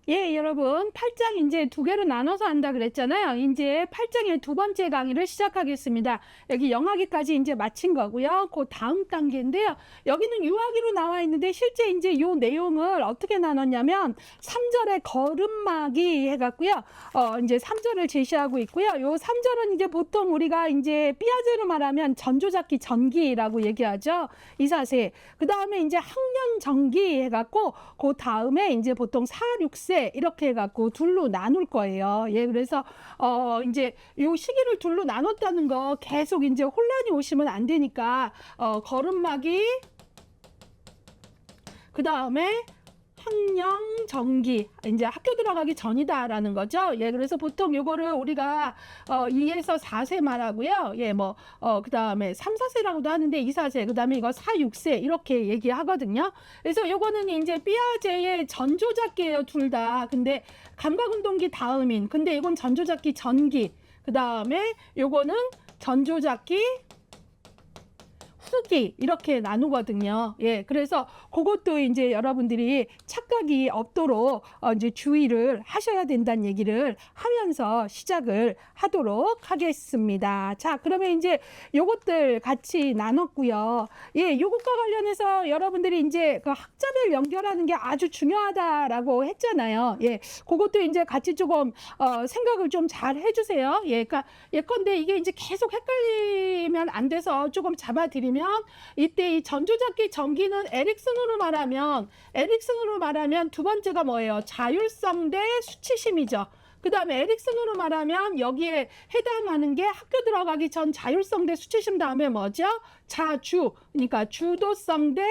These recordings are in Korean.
예, 여러분, 8장 이제 두 개로 나눠서 한다 그랬잖아요. 이제 8장의 두 번째 강의를 시작하겠습니다. 여기 영하기까지 이제 마친 거고요. 그 다음 단계인데요. 여기는 유아기로 나와 있는데 실제 이제 요 내용을 어떻게 나눴냐면 3절에 걸음마기 해갖고요. 이제 3절을 제시하고 있고요. 요 3절은 이제 보통 우리가 이제 삐아제로 말하면 전조잡기 전기라고 얘기하죠. 이사세. 그 다음에 이제 학년 전기 해갖고 그 다음에 이제 보통 4, 6세 이렇게 해갖고 둘로 나눌 거예요. 예, 그래서 이제 요 시기를 둘로 나눴다는 거 계속 이제 혼란이 오시면 안 되니까 걸음마기 그 다음에 학령 정기 이제 학교 들어가기 전이다라는 거죠. 예, 그래서 보통 요거를 우리가 2에서 4세 말하고요. 예, 뭐 그다음에 3, 4세라고도 하는데 2, 4세 그다음에 이거 4, 6세 이렇게 얘기하거든요. 그래서 요거는 이제 삐아제의 전조잡기예요, 둘 다. 근데 감각운동기 다음인. 근데 이건 전조잡기 전기. 그다음에 요거는 전조잡기 후기 이렇게 나누거든요. 예, 그래서 그것도 이제 여러분들이 착각이 없도록 이제 주의를 하셔야 된다는 얘기를 하면서 시작을 하도록 하겠습니다. 자, 그러면 이제 요것들 같이 나눴고요. 예, 요것과 관련해서 여러분들이 이제 그 학자별 연결하는 게 아주 중요하다라고 했잖아요. 예, 그것도 이제 같이 조금 생각을 좀 잘 해주세요. 예, 그러니까 예컨대 이게 이제 계속 헷갈리면 안 돼서 조금 잡아드리면 이때 이 전조잡기 전기는 에릭슨으로 말하면 두 번째가 뭐예요? 자율성 대 수치심이죠. 그 다음에 에릭슨으로 말하면 여기에 해당하는 게 학교 들어가기 전 자율성 대 수치심 다음에 뭐죠? 자주, 그러니까 주도성 대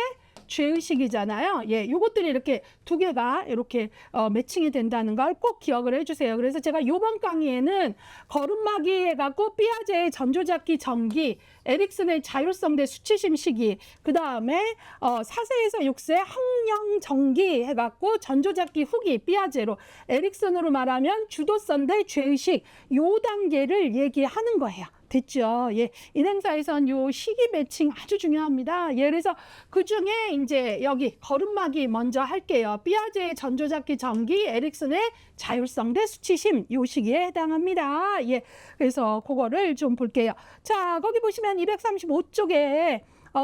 죄의식이잖아요. 예, 요것들이 이렇게 두 개가 이렇게 매칭이 된다는 걸 꼭 기억을 해주세요. 그래서 제가 요번 강의에는 걸음마기 해갖고 삐아제의 전조잡기 전기, 에릭슨의 자율성 대 수치심 시기, 그 다음에 4세에서 6세 학령 전기 해갖고 전조잡기 후기 삐아제로, 에릭슨으로 말하면 주도성 대 죄의식 요 단계를 얘기하는 거예요. 됐죠? 예. 인행사에선 요 시기 매칭 아주 중요합니다. 예, 그래서 그 중에 이제 여기 걸음마기 먼저 할게요. 삐아제의 전조잡기 전기, 에릭슨의 자율성 대 수치심 요 시기에 해당합니다. 예. 그래서 그거를 좀 볼게요. 자, 거기 보시면 235쪽에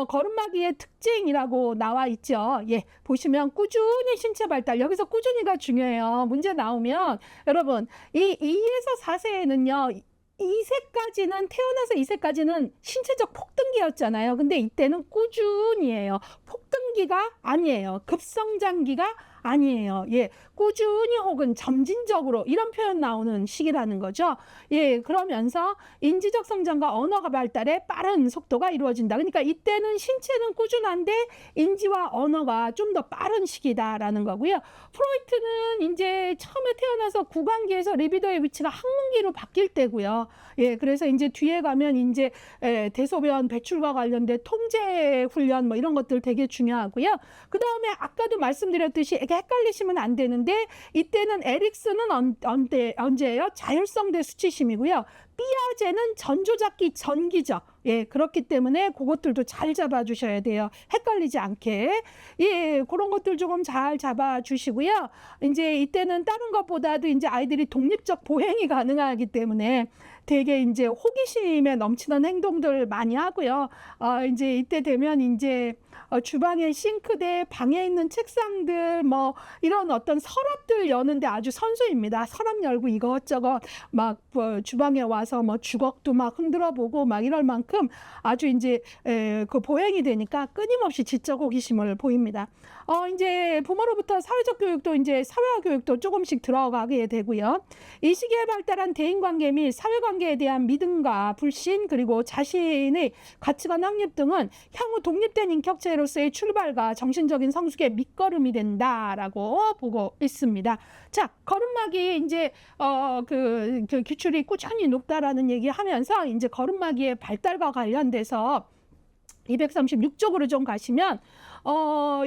걸음마기의 특징이라고 나와 있죠. 예, 보시면 꾸준히 신체 발달. 여기서 꾸준히가 중요해요. 문제 나오면 여러분 이 2에서 4세에는요. 2세까지는 태어나서 2세까지는 신체적 폭등기였잖아요. 근데 이때는 꾸준히예요. 폭등기가 아니에요. 급성장기가 아니에요. 예, 꾸준히 혹은 점진적으로 이런 표현 나오는 시기라는 거죠. 예, 그러면서 인지적 성장과 언어가 발달에 빠른 속도가 이루어진다. 그러니까 이때는 신체는 꾸준한데 인지와 언어가 좀 더 빠른 시기다라는 거고요. 프로이트는 이제 처음에 태어나서 구강기에서 리비도의 위치가 항문기로 바뀔 때고요. 예, 그래서 이제 뒤에 가면 이제 대소변 배출과 관련된 통제 훈련 뭐 이런 것들 되게 중요하고요. 그 다음에 아까도 말씀드렸듯이 이게 헷갈리시면 안 되는데 이때는 에릭슨은 언제예요? 자율성 대 수치심이고요. 삐아제는 전조잡기 전기죠. 예, 그렇기 때문에 그것들도 잘 잡아주셔야 돼요. 헷갈리지 않게. 예, 그런 것들 조금 잘 잡아주시고요. 이제 이때는 다른 것보다도 이제 아이들이 독립적 보행이 가능하기 때문에 되게 이제 호기심에 넘치는 행동들 많이 하고요. 이제 이때 되면 이제 주방의 싱크대, 방에 있는 책상들, 뭐 이런 어떤 서랍들 여는데 아주 선수입니다. 서랍 열고 이것저것 막 주방에 와서 뭐 주걱도 막 흔들어 보고 막 이럴 만큼 아주 이제 그 보행이 되니까 끊임없이 지적 호기심을 보입니다. 이제 부모로부터 사회적 교육도 이제 사회화 교육도 조금씩 들어가게 되고요. 이 시기에 발달한 대인관계 및 사회관계에 대한 믿음과 불신 그리고 자신의 가치관 확립 등은 향후 독립된 인격체로서의 출발과 정신적인 성숙의 밑거름이 된다라고 보고 있습니다. 자, 걸음마기 이제 그 기출이 꾸준히 높다라는 얘기하면서 이제 걸음마기의 발달과 관련돼서 236쪽으로 좀 가시면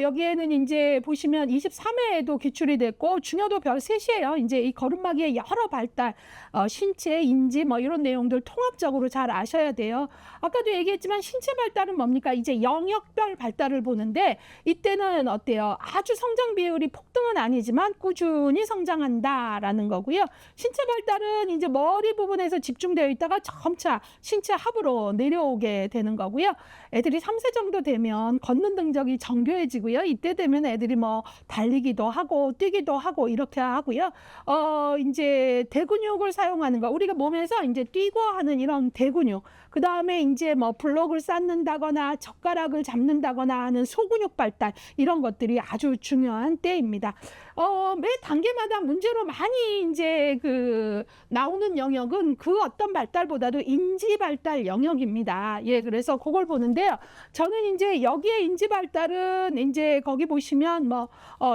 여기에는 이제 보시면 23회에도 기출이 됐고 중요도 별 3시예요. 이제 이 걸음마기의 여러 발달, 신체, 인지 뭐 이런 내용들 통합적으로 잘 아셔야 돼요. 아까도 얘기했지만 신체 발달은 뭡니까? 이제 영역별 발달을 보는데 이때는 어때요? 아주 성장 비율이 폭등은 아니지만 꾸준히 성장한다라는 거고요. 신체 발달은 이제 머리 부분에서 집중되어 있다가 점차 신체 하부로 내려오게 되는 거고요. 애들이 3세 정도 되면 걷는 능력이 정교해지고요. 이때 되면 애들이 뭐 달리기도 하고 뛰기도 하고 이렇게 하고요. 이제 대근육을 사용하는 거, 우리가 몸에서 이제 뛰고 하는 이런 대근육, 그 다음에 이제 뭐 블록을 쌓는다거나 젓가락을 잡는다거나 하는 소근육 발달, 이런 것들이 아주 중요한 때입니다. 매 단계마다 문제로 많이 이제 나오는 영역은 그 어떤 발달보다도 인지 발달 영역입니다. 예, 그래서 그걸 보는데요. 저는 이제 여기에 인지 발달은 이제 거기 보시면 뭐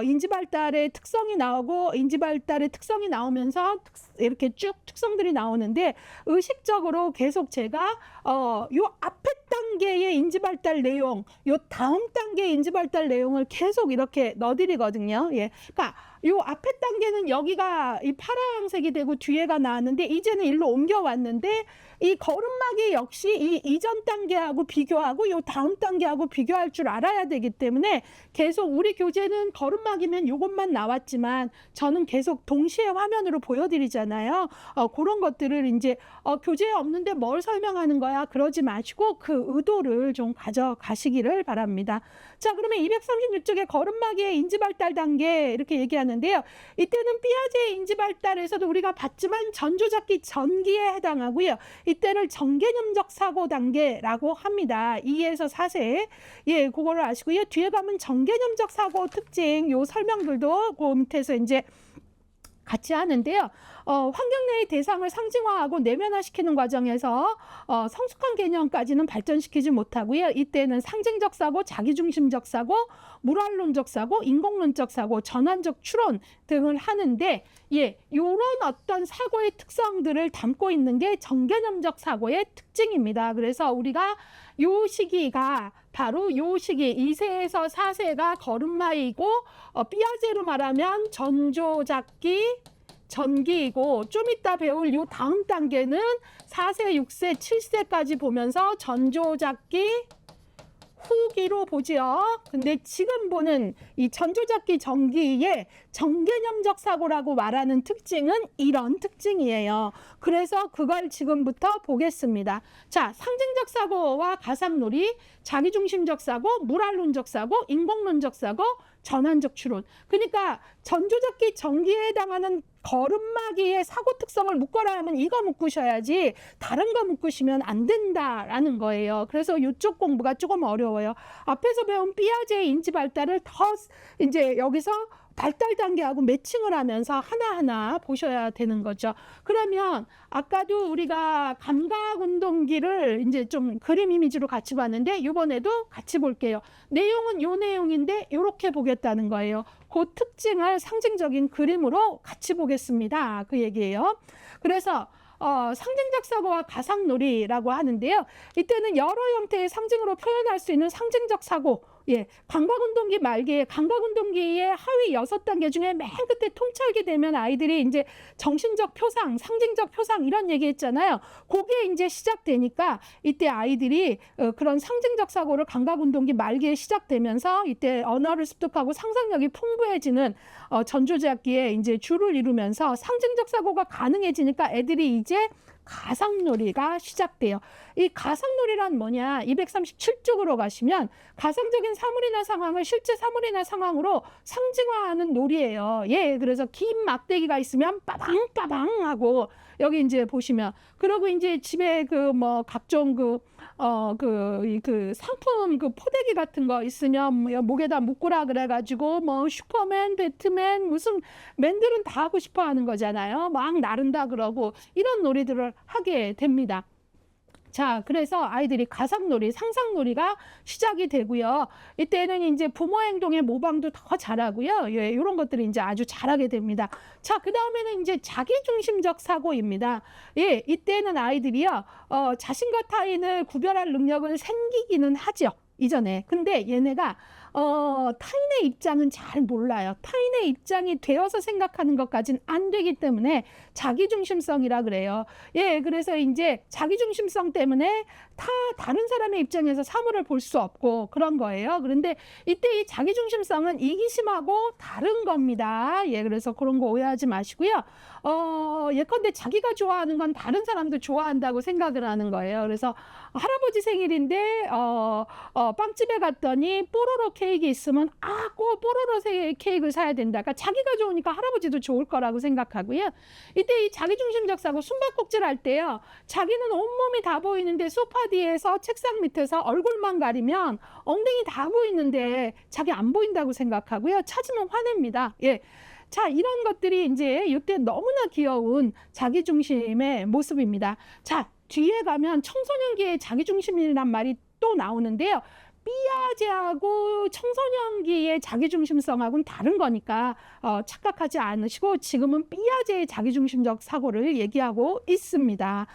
인지 발달의 특성이 나오고 인지 발달의 특성이 나오면서 이렇게 쭉 특성들이 나오는데 의식적으로 계속 제가 요 앞에 단계의 인지 발달 내용, 요 다음 단계의 인지 발달 내용을 계속 이렇게 넣어드리거든요. 예, 그러니까 요 앞에 단계는 여기가 이 파란색이 되고 뒤에가 나왔는데 이제는 일로 옮겨왔는데 이 걸음마기 역시 이 이전 단계하고 비교하고 요 다음 단계하고 비교할 줄 알아야 되기 때문에 계속 우리 교재는 걸음마기면 요것만 나왔지만 저는 계속 동시에 화면으로 보여드리잖아요. 그런 것들을 이제 교재에 없는데 뭘 설명하는 거야 그러지 마시고 그 의도를 좀 가져가시기를 바랍니다. 자, 그러면 236쪽에 걸음마기의 인지발달 단계 이렇게 얘기하는데요. 이때는 피아제의 인지발달에서도 우리가 봤지만 전조잡기 전기에 해당하고요. 이때를 정개념적 사고 단계라고 합니다. 2에서 4세. 예, 그거를 아시고요. 뒤에 가면 정개념적 사고 특징 요 설명들도 그 밑에서 이제 같이 하는데요. 환경 내의 대상을 상징화하고 내면화시키는 과정에서 성숙한 개념까지는 발전시키지 못하고요. 이때는 상징적 사고, 자기중심적 사고, 물활론적 사고, 인공론적 사고, 전환적 추론 등을 하는데 예, 요런 어떤 사고의 특성들을 담고 있는 게 정개념적 사고의 특징입니다. 그래서 우리가 요 시기가 바로 요 시기 2세에서 4세가 걸음마이고 피아제로 말하면 전조잡기 전기이고 좀 이따 배울 요 다음 단계는 4세, 6세, 7세까지 보면서 전조잡기 후기로 보지요. 근데 지금 보는 이 전조잡기 전기의 정개념적 사고라고 말하는 특징은 이런 특징이에요. 그래서 그걸 지금부터 보겠습니다. 자, 상징적 사고와 가상놀이, 자기중심적 사고, 물활론적 사고, 인공론적 사고, 전환적 추론. 그러니까 전조잡기 전기에 해당하는 걸음마기의 사고 특성을 묶어라 하면 이거 묶으셔야지 다른 거 묶으시면 안 된다라는 거예요. 그래서 이쪽 공부가 조금 어려워요. 앞에서 배운 피아제의 인지 발달을 더 이제 여기서 발달 단계하고 매칭을 하면서 하나하나 보셔야 되는 거죠. 그러면 아까도 우리가 감각 운동기를 이제 좀 그림 이미지로 같이 봤는데 이번에도 같이 볼게요. 내용은 요 내용인데 이렇게 보겠다는 거예요. 그 특징을 상징적인 그림으로 같이 보겠습니다. 그 얘기예요. 그래서 상징적 사고와 가상놀이라고 하는데요. 이때는 여러 형태의 상징으로 표현할 수 있는 상징적 사고, 예, 감각운동기 말기에 감각운동기의 하위 6단계 중에 맨 끝에 통찰기 되면 아이들이 이제 정신적 표상, 상징적 표상 이런 얘기 했잖아요. 그게 이제 시작되니까 이때 아이들이 그런 상징적 사고를 감각운동기 말기에 시작되면서 이때 언어를 습득하고 상상력이 풍부해지는 전조잡기에 이제 주를 이루면서 상징적 사고가 가능해지니까 애들이 이제 가상놀이가 시작돼요. 이 가상놀이란 뭐냐? 237쪽으로 가시면 가상적인 사물이나 상황을 실제 사물이나 상황으로 상징화하는 놀이예요. 예, 그래서 긴 막대기가 있으면 빠방빠방 하고 여기 이제 보시면 그리고 이제 집에 그 뭐 각종 그 상품 그 포대기 같은 거 있으면 목에다 묶으라 그래가지고 뭐 슈퍼맨, 배트맨 무슨 맨들은 다 하고 싶어 하는 거잖아요. 막 나른다 그러고 이런 놀이들을 하게 됩니다. 자, 그래서 아이들이 가상놀이, 상상놀이가 시작이 되고요. 이때는 이제 부모 행동의 모방도 더 잘하고요. 예, 이런 것들이 이제 아주 잘하게 됩니다. 자, 그 다음에는 이제 자기중심적 사고입니다. 예, 이때는 아이들이요, 자신과 타인을 구별할 능력을 생기기는 하죠. 이전에. 근데 얘네가 타인의 입장은 잘 몰라요. 타인의 입장이 되어서 생각하는 것까지는 안 되기 때문에 자기중심성이라 그래요. 예, 그래서 이제 자기중심성 때문에 다른 사람의 입장에서 사물을 볼 수 없고 그런 거예요. 그런데 이때 이 자기중심성은 이기심하고 다른 겁니다. 예, 그래서 그런 거 오해하지 마시고요. 예컨대 자기가 좋아하는 건 다른 사람도 좋아한다고 생각을 하는 거예요. 그래서 할아버지 생일인데 빵집에 갔더니 뽀로로 케이크 있으면 꼭 뽀로로 케이크를 사야 된다. 그러니까 자기가 좋으니까 할아버지도 좋을 거라고 생각하고요. 이때 이 자기중심적 사고 숨바꼭질 할 때요. 자기는 온몸이 다 보이는데 소파 뒤에서 책상 밑에서 얼굴만 가리면 엉덩이 다 보이는데 자기 안 보인다고 생각하고요. 찾으면 화냅니다. 예. 자, 이런 것들이 이제 이때 너무나 귀여운 자기중심의 모습입니다. 자, 뒤에 가면 청소년기의 자기중심이란 말이 또 나오는데요. 삐아제하고 청소년기의 자기중심성하고는 다른 거니까 착각하지 않으시고 지금은 삐아제의 자기중심적 사고를 얘기하고 있습니다.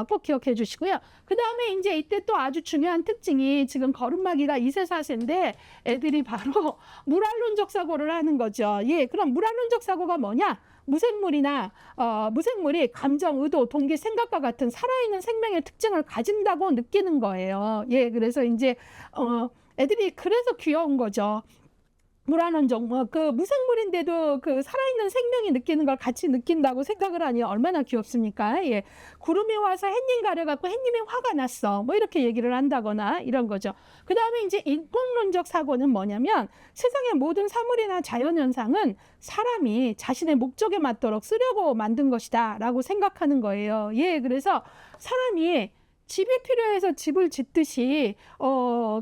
꼭 기억해 주시고요. 그 다음에 이제 이때 또 아주 중요한 특징이 지금 걸음마기가 2세 4세인데 애들이 바로 물활론적 사고를 하는 거죠. 예, 그럼 물활론적 사고가 뭐냐? 무생물이 감정, 의도, 동기, 생각과 같은 살아있는 생명의 특징을 가진다고 느끼는 거예요. 예, 그래서 이제 애들이 그래서 귀여운 거죠. 그 무생물인데도 그 살아있는 생명이 느끼는 걸 같이 느낀다고 생각을 하니 얼마나 귀엽습니까? 예. 구름이 와서 햇님 가려갖고 햇님이 화가 났어. 뭐 이렇게 얘기를 한다거나 이런 거죠. 그 다음에 이제 인공론적 사고는 뭐냐면 세상의 모든 사물이나 자연현상은 사람이 자신의 목적에 맞도록 쓰려고 만든 것이다 라고 생각하는 거예요. 예. 그래서 사람이 집이 필요해서 집을 짓듯이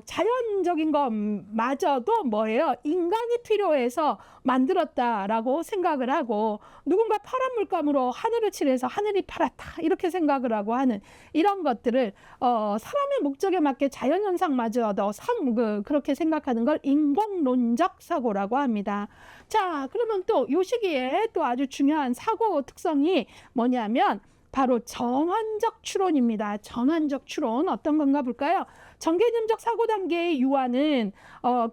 자연적인 것마저도 뭐예요? 인간이 필요해서 만들었다라고 생각을 하고 누군가 파란 물감으로 하늘을 칠해서 하늘이 파랗다 이렇게 생각을 하고 하는 이런 것들을 사람의 목적에 맞게 자연현상마저도 그렇게 생각하는 걸 인공론적 사고라고 합니다. 자, 그러면 또 이 시기에 또 아주 중요한 사고 특성이 뭐냐면 바로 전환적 추론입니다. 전환적 추론 어떤 건가 볼까요? 전개념적 사고 단계의 유아는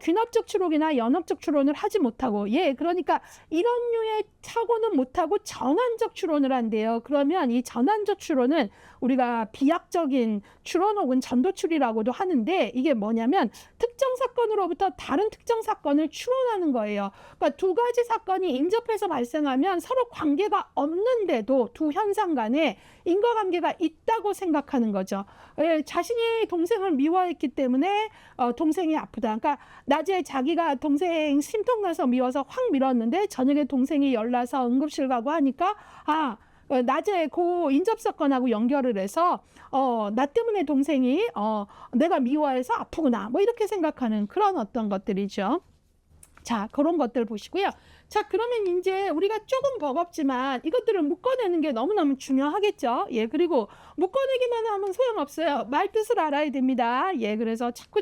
귀납적 추론이나 연합적 추론을 하지 못하고 그러니까 이런 류의 사고는 못하고 전환적 추론을 한대요. 그러면 이 전환적 추론은 우리가 비약적인 추론 혹은 전도추리라고도 하는데 이게 뭐냐면 특정 사건으로부터 다른 특정 사건을 추론하는 거예요. 그러니까 두 가지 사건이 인접해서 발생하면 서로 관계가 없는데도 두 현상 간에 인과관계가 있다고 생각하는 거죠. 자신이 동생을 미워했기 때문에 동생이 아프다. 그러니까 낮에 자기가 동생 심통나서 미워서 확 밀었는데 저녁에 동생이 열나서 응급실 가고 하니까 낮에 그 인접사건하고 연결을 해서 나 때문에 동생이 내가 미워해서 아프구나 뭐 이렇게 생각하는 그런 어떤 것들이죠. 자, 그런 것들 보시고요. 자, 그러면 이제 우리가 조금 버겁지만 이것들을 묶어내는 게 너무너무 중요하겠죠. 예, 그리고 묶어내기만 하면 소용없어요. 말 뜻을 알아야 됩니다. 예, 그래서 자꾸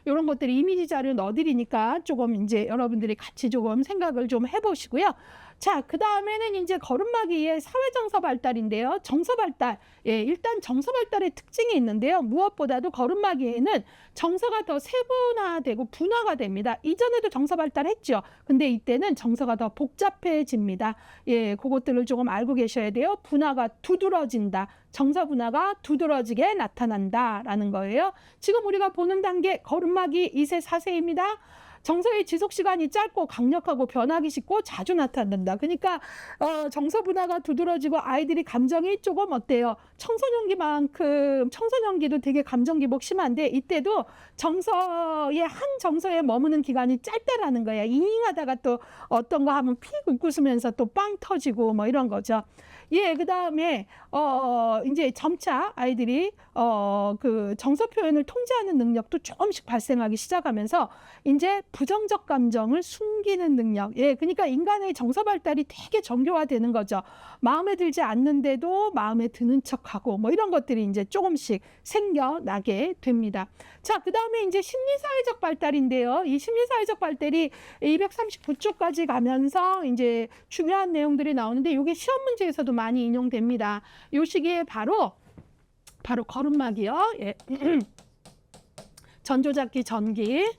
이런 것들이 이미지 자료 넣어드리니까 조금 이제 여러분들이 같이 조금 생각을 좀 해보시고요. 자, 그 다음에는 이제 걸음마기의 사회정서 발달인데요. 정서 발달. 예, 일단 정서 발달의 특징이 있는데요. 무엇보다도 걸음마기에는 정서가 더 세분화되고 분화가 됩니다. 이전에도 정서 발달했죠. 근데 이때는 정서가 더 복잡해집니다. 예, 그것들을 조금 알고 계셔야 돼요. 분화가 두드러진다. 정서 분화가 두드러지게 나타난다라는 거예요. 지금 우리가 보는 단계 걸음마기 2세 4세입니다. 정서의 지속 시간이 짧고 강력하고 변하기 쉽고 자주 나타난다. 그러니까 정서 분화가 두드러지고 아이들이 감정이 조금 어때요? 청소년기도 되게 감정 기복 심한데 이때도 한 정서에 머무는 기간이 짧다라는 거야. 잉잉하다가 또 어떤 거 하면 픽 웃으면서 또 빵 터지고 뭐 이런 거죠. 예, 그 다음에 이제 점차 아이들이 그 정서 표현을 통제하는 능력도 조금씩 발생하기 시작하면서 이제 부정적 감정을 숨기는 능력. 예, 그러니까 인간의 정서 발달이 되게 정교화되는 거죠. 마음에 들지 않는데도 마음에 드는 척하고 뭐 이런 것들이 이제 조금씩 생겨나게 됩니다. 자, 그 다음에 이제 심리사회적 발달인데요. 이 심리사회적 발달이 239쪽까지 가면서 이제 중요한 내용들이 나오는데 이게 시험 문제에서도 많이 인용됩니다. 이 시기에 바로 걸음막이요. 예. 전조잡기 전기.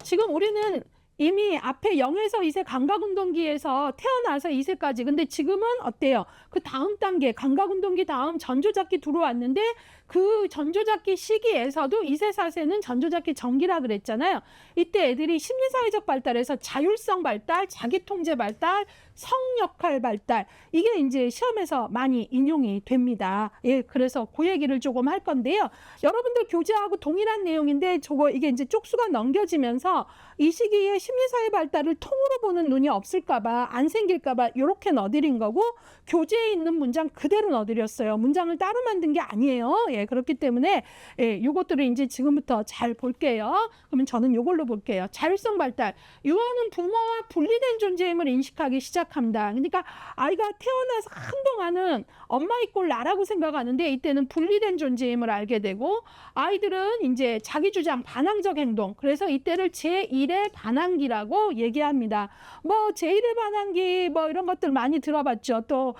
지금 우리는 이미 앞에 0에서 2세 감각운동기에서 태어나서 2세까지. 근데 지금은 어때요? 그 다음 단계 감각운동기 다음 전조잡기 들어왔는데 그 전조잡기 시기에서도 2세, 4세는 전조잡기 전기라 그랬잖아요. 이때 애들이 심리사회적 발달에서 자율성 발달, 자기통제 발달, 성역할 발달, 이게 이제 시험에서 많이 인용이 됩니다. 예, 그래서 그 얘기를 조금 할 건데요. 여러분들 교재하고 동일한 내용인데 이게 이제 쪽수가 넘겨지면서 이 시기에 심리사회 발달을 통으로 보는 눈이 없을까봐, 안 생길까봐 이렇게 넣어드린 거고, 교재에 있는 문장 그대로 넣어드렸어요. 문장을 따로 만든 게 아니에요. 예, 그렇기 때문에 요것들을 이제 지금부터 잘 볼게요. 그러면 저는 요걸로 볼게요. 자율성 발달. 유아는 부모와 분리된 존재임을 인식하기 시작합니다. 그러니까 아이가 태어나서 한동안은 엄마의 꼴 나라고 생각하는데 이때는 분리된 존재임을 알게 되고, 아이들은 이제 자기 주장 반항적 행동, 그래서 이때를 제1의 반항기라고 얘기합니다. 뭐 제1의 반항기 뭐 이런 것들 많이 들어봤죠. 또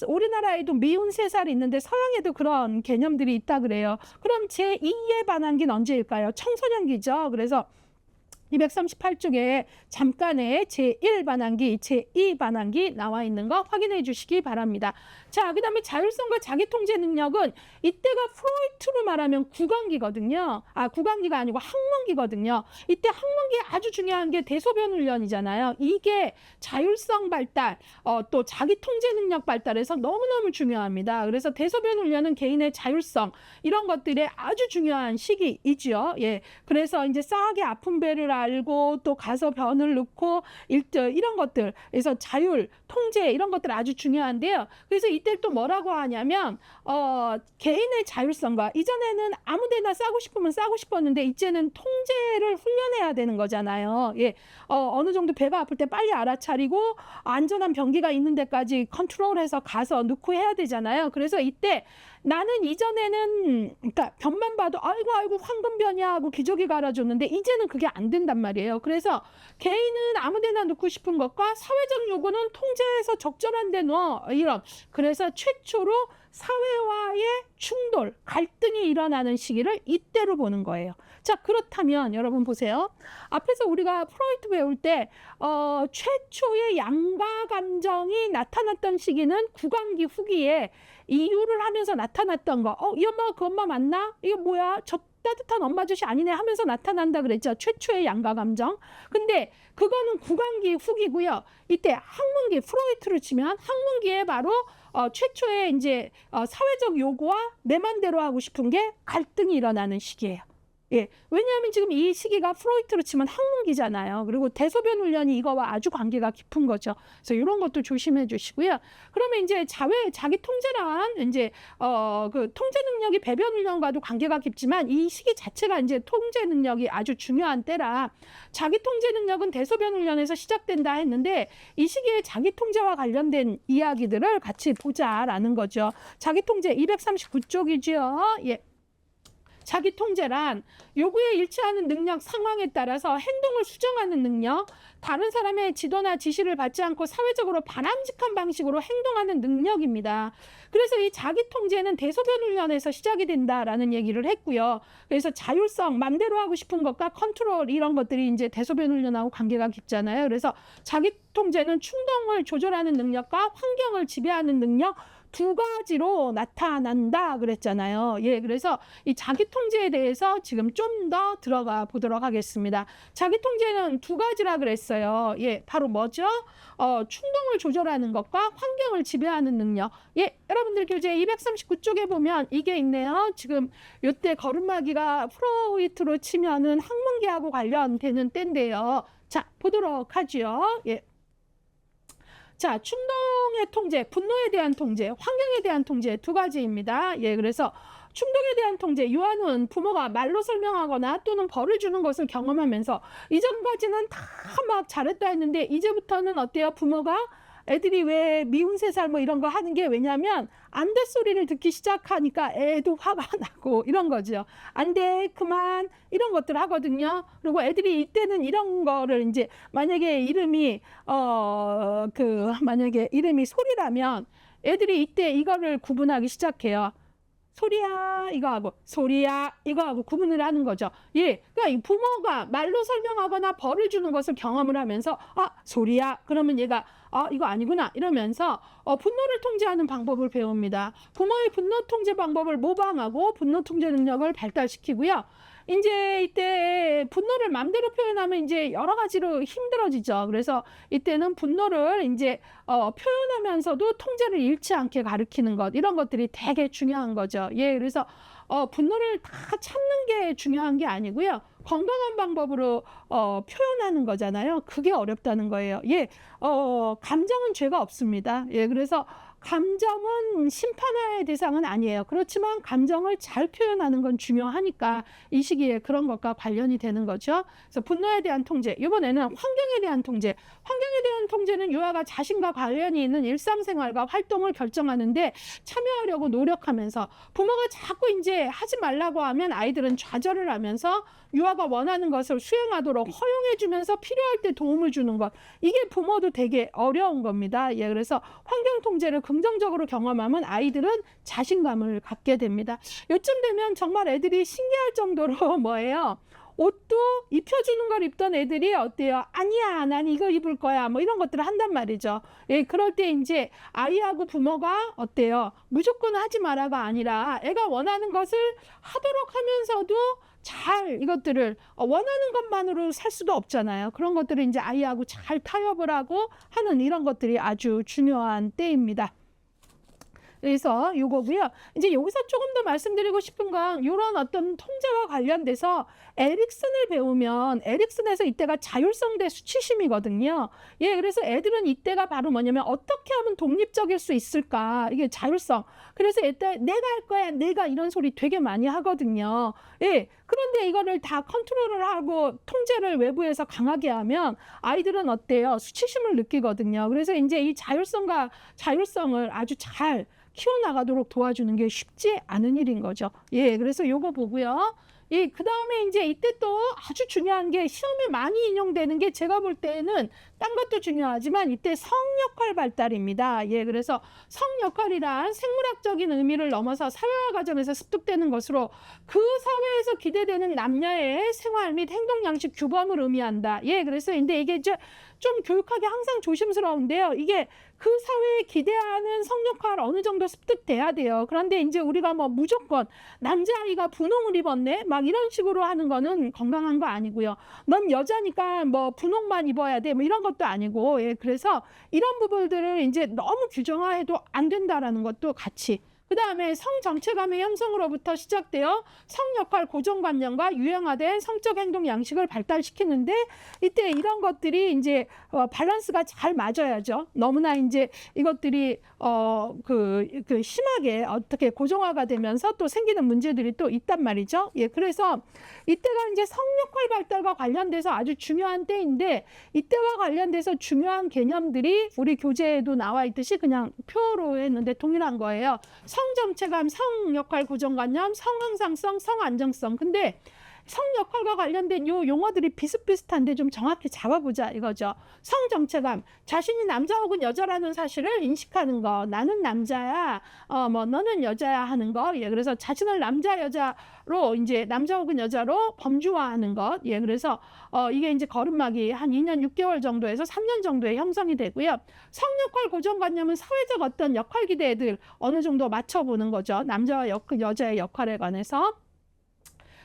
우리나라에도 미운 3살 있는데 서양에도 그런 개념들이 있다 그래요. 그럼 제2의 반항기는 언제일까요? 청소년기죠. 그래서 238쪽에 잠깐의 제1반항기, 제2반항기 나와 있는 거 확인해 주시기 바랍니다. 자, 그 다음에 자율성과 자기통제 능력은 이때가 프로이트로 말하면 구강기거든요. 구강기가 아니고 항문기거든요. 이때 항문기에 아주 중요한 게 대소변 훈련이잖아요. 이게 자율성 발달, 또 자기통제 능력 발달에서 너무너무 중요합니다. 그래서 대소변 훈련은 개인의 자율성, 이런 것들의 아주 중요한 시기이죠. 예. 그래서 이제 싸하게 아픈 배를 알고 또 가서 변을 넣고 이런 것들, 그래서 자율, 통제 이런 것들 아주 중요한데요. 그래서 이때 또 뭐라고 하냐면 개인의 자율성과, 이전에는 아무데나 싸고 싶으면 싸고 싶었는데 이제는 통제를 훈련해야 되는 거잖아요. 예, 어느 정도 배가 아플 때 빨리 알아차리고 안전한 변기가 있는 데까지 컨트롤해서 가서 넣고 해야 되잖아요. 그래서 이때 나는 이전에는 그러니까 변만 봐도 아이고 황금변이야 하고 기저귀 갈아줬는데 이제는 그게 안 된단 말이에요. 그래서 개인은 아무데나 넣고 싶은 것과 사회적 요구는 통제해서 적절한 데 넣어, 이런. 그래서 최초로 사회와의 충돌, 갈등이 일어나는 시기를 이때로 보는 거예요. 자, 그렇다면 여러분 보세요. 앞에서 우리가 프로이트 배울 때 최초의 양가 감정이 나타났던 시기는 구강기 후기에 이유를 하면서 나타났던 거. 이 엄마가 그 엄마 맞나? 이게 뭐야? 저 따뜻한 엄마 아저씨 아니네 하면서 나타난다 그랬죠. 최초의 양가 감정. 근데 그거는 구강기 후기고요. 이때 학문기, 프로이트로 치면 학문기에 바로 최초의 이제 사회적 요구와 내 맘대로 하고 싶은 게 갈등이 일어나는 시기예요. 예, 왜냐하면 지금 이 시기가 프로이트로 치면 학문기잖아요. 그리고 대소변 훈련이 이거와 아주 관계가 깊은 거죠. 그래서 이런 것도 조심해 주시고요. 그러면 이제 자기 통제란 이제 그 통제 능력이 배변 훈련과도 관계가 깊지만 이 시기 자체가 이제 통제 능력이 아주 중요한 때라 자기 통제 능력은 대소변 훈련에서 시작된다 했는데 이 시기에 자기 통제와 관련된 이야기들을 같이 보자라는 거죠. 자기 통제 239쪽이죠. 예. 자기 통제란 요구에 일치하는 능력, 상황에 따라서 행동을 수정하는 능력, 다른 사람의 지도나 지시를 받지 않고 사회적으로 바람직한 방식으로 행동하는 능력입니다. 그래서 이 자기 통제는 대소변 훈련에서 시작이 된다라는 얘기를 했고요. 그래서 자율성, 맘대로 하고 싶은 것과 컨트롤 이런 것들이 이제 대소변 훈련하고 관계가 깊잖아요. 그래서 자기 통제는 충동을 조절하는 능력과 환경을 지배하는 능력, 두 가지로 나타난다 그랬잖아요. 예, 그래서 이 자기 통제에 대해서 지금 좀 더 들어가 보도록 하겠습니다. 자기 통제는 두 가지라 그랬어요. 예, 바로 뭐죠? 충동을 조절하는 것과 환경을 지배하는 능력. 예, 여러분들 교재 239쪽에 보면 이게 있네요. 지금 요때 걸음마기가 프로이트로 치면은 학문기하고 관련되는 때인데요. 자, 보도록 하죠. 예. 자, 충동의 통제, 분노에 대한 통제, 환경에 대한 통제 두 가지입니다. 예, 그래서 충동에 대한 통제. 유아는 부모가 말로 설명하거나 또는 벌을 주는 것을 경험하면서 이전까지는 다 막 잘했다 했는데 이제부터는 어때요? 부모가 애들이 왜 미운 세살 뭐 이런 거 하는 게 왜냐면 안 돼 소리를 듣기 시작하니까 애도 화가 나고 이런 거죠. 안 돼, 그만 이런 것들 하거든요. 그리고 애들이 이때는 이런 거를 이제 만약에 이름이 만약에 이름이 소리라면 애들이 이때 이거를 구분하기 시작해요. 소리야 이거하고 소리야 이거하고 구분을 하는 거죠. 예, 그러니까 이 부모가 말로 설명하거나 벌을 주는 것을 경험을 하면서 소리야 그러면 얘가 이거 아니구나 이러면서 분노를 통제하는 방법을 배웁니다. 부모의 분노 통제 방법을 모방하고 분노 통제 능력을 발달시키고요. 이제 이때 분노를 마음대로 표현하면 이제 여러 가지로 힘들어지죠. 그래서 이때는 분노를 이제 표현하면서도 통제를 잃지 않게 가르치는 것 이런 것들이 되게 중요한 거죠. 예, 그래서 분노를 다 참는 게 중요한 게 아니고요. 건강한 방법으로 표현하는 거잖아요. 그게 어렵다는 거예요. 예, 감정은 죄가 없습니다. 예, 그래서 감정은 심판의 대상은 아니에요. 그렇지만 감정을 잘 표현하는 건 중요하니까 이 시기에 그런 것과 관련이 되는 거죠. 그래서 분노에 대한 통제, 이번에는 환경에 대한 통제. 환경에 대한 통제는 유아가 자신과 관련이 있는 일상생활과 활동을 결정하는데 참여하려고 노력하면서 부모가 자꾸 이제 하지 말라고 하면 아이들은 좌절을 하면서 유아가 원하는 것을 수행하도록 허용해주면서 필요할 때 도움을 주는 것. 이게 부모도 되게 어려운 겁니다. 예, 그래서 환경 통제를 긍정적으로 경험하면 아이들은 자신감을 갖게 됩니다. 요쯤 되면 정말 애들이 신기할 정도로 뭐예요? 옷도 입혀주는 걸 입던 애들이 어때요? 아니야, 난 이거 입을 거야. 뭐 이런 것들을 한단 말이죠. 예, 그럴 때 이제 아이하고 부모가 어때요? 무조건 하지 마라가 아니라 애가 원하는 것을 하도록 하면서도 잘 이것들을 원하는 것만으로 살 수도 없잖아요. 그런 것들을 이제 아이하고 잘 타협을 하고 하는 이런 것들이 아주 중요한 때입니다. 그래서 요거고요. 이제 여기서 조금 더 말씀드리고 싶은 건 이런 어떤 통제와 관련돼서 에릭슨을 배우면 에릭슨에서 이때가 자율성 대 수치심이거든요. 예, 그래서 애들은 이때가 바로 뭐냐면 어떻게 하면 독립적일 수 있을까? 이게 자율성. 그래서 이때 내가 할 거야, 내가 이런 소리 되게 많이 하거든요. 예, 그런데 이거를 다 컨트롤을 하고 통제를 외부에서 강하게 하면 아이들은 어때요? 수치심을 느끼거든요. 그래서 이제 이 자율성을 아주 잘 키워나가도록 도와주는 게 쉽지 않은 일인 거죠. 예, 그래서 요거 보고요. 예, 그 다음에 이제 이때 또 아주 중요한 게 시험에 많이 인용되는 게 제가 볼 때는 딴 것도 중요하지만 이때 성역할 발달입니다. 예, 그래서 성역할이란 생물학적인 의미를 넘어서 사회화 과정에서 습득되는 것으로 그 사회에서 기대되는 남녀의 생활 및 행동 양식 규범을 의미한다. 예, 그래서 근데 이게 좀 교육하기 항상 조심스러운데요. 이게 그 사회에 기대하는 성역할 어느 정도 습득돼야 돼요. 그런데 이제 우리가 뭐 무조건 남자아이가 분홍을 입었네? 막 이런 식으로 하는 거는 건강한 거 아니고요. 넌 여자니까 뭐 분홍만 입어야 돼. 뭐 이런 것도 아니고. 예, 그래서 이런 부분들을 이제 너무 규정화해도 안 된다라는 것도 같이. 그 다음에 성정체감의 형성으로부터 시작되어 성역할 고정관념과 유형화된 성적 행동 양식을 발달시키는데 이때 이런 것들이 이제 밸런스가 잘 맞아야죠. 너무나 이제 이것들이 심하게 어떻게 고정화가 되면서 또 생기는 문제들이 또 있단 말이죠. 예, 그래서 이때가 이제 성역할 발달과 관련돼서 아주 중요한 때인데 이때와 관련돼서 중요한 개념들이 우리 교재에도 나와 있듯이 그냥 표로 했는데 동일한 거예요. 성정체감, 성역할 고정관념, 성항상성, 성안정성. 근데 성역할과 관련된 요 용어들이 비슷비슷한데 좀 정확히 잡아보자 이거죠. 성정체감, 자신이 남자 혹은 여자라는 사실을 인식하는 거. 나는 남자야, 너는 여자야 하는 거. 예, 그래서 자신을 남자, 여자로 이제 남자 혹은 여자로 범주화하는 것. 예, 그래서 이게 이제 걸음막이 한 2년 6개월 정도에서 3년 정도에 형성이 되고요. 성역할 고정관념은 사회적 어떤 역할 기대들 어느 정도 맞춰보는 거죠. 남자와 여자의 역할에 관해서.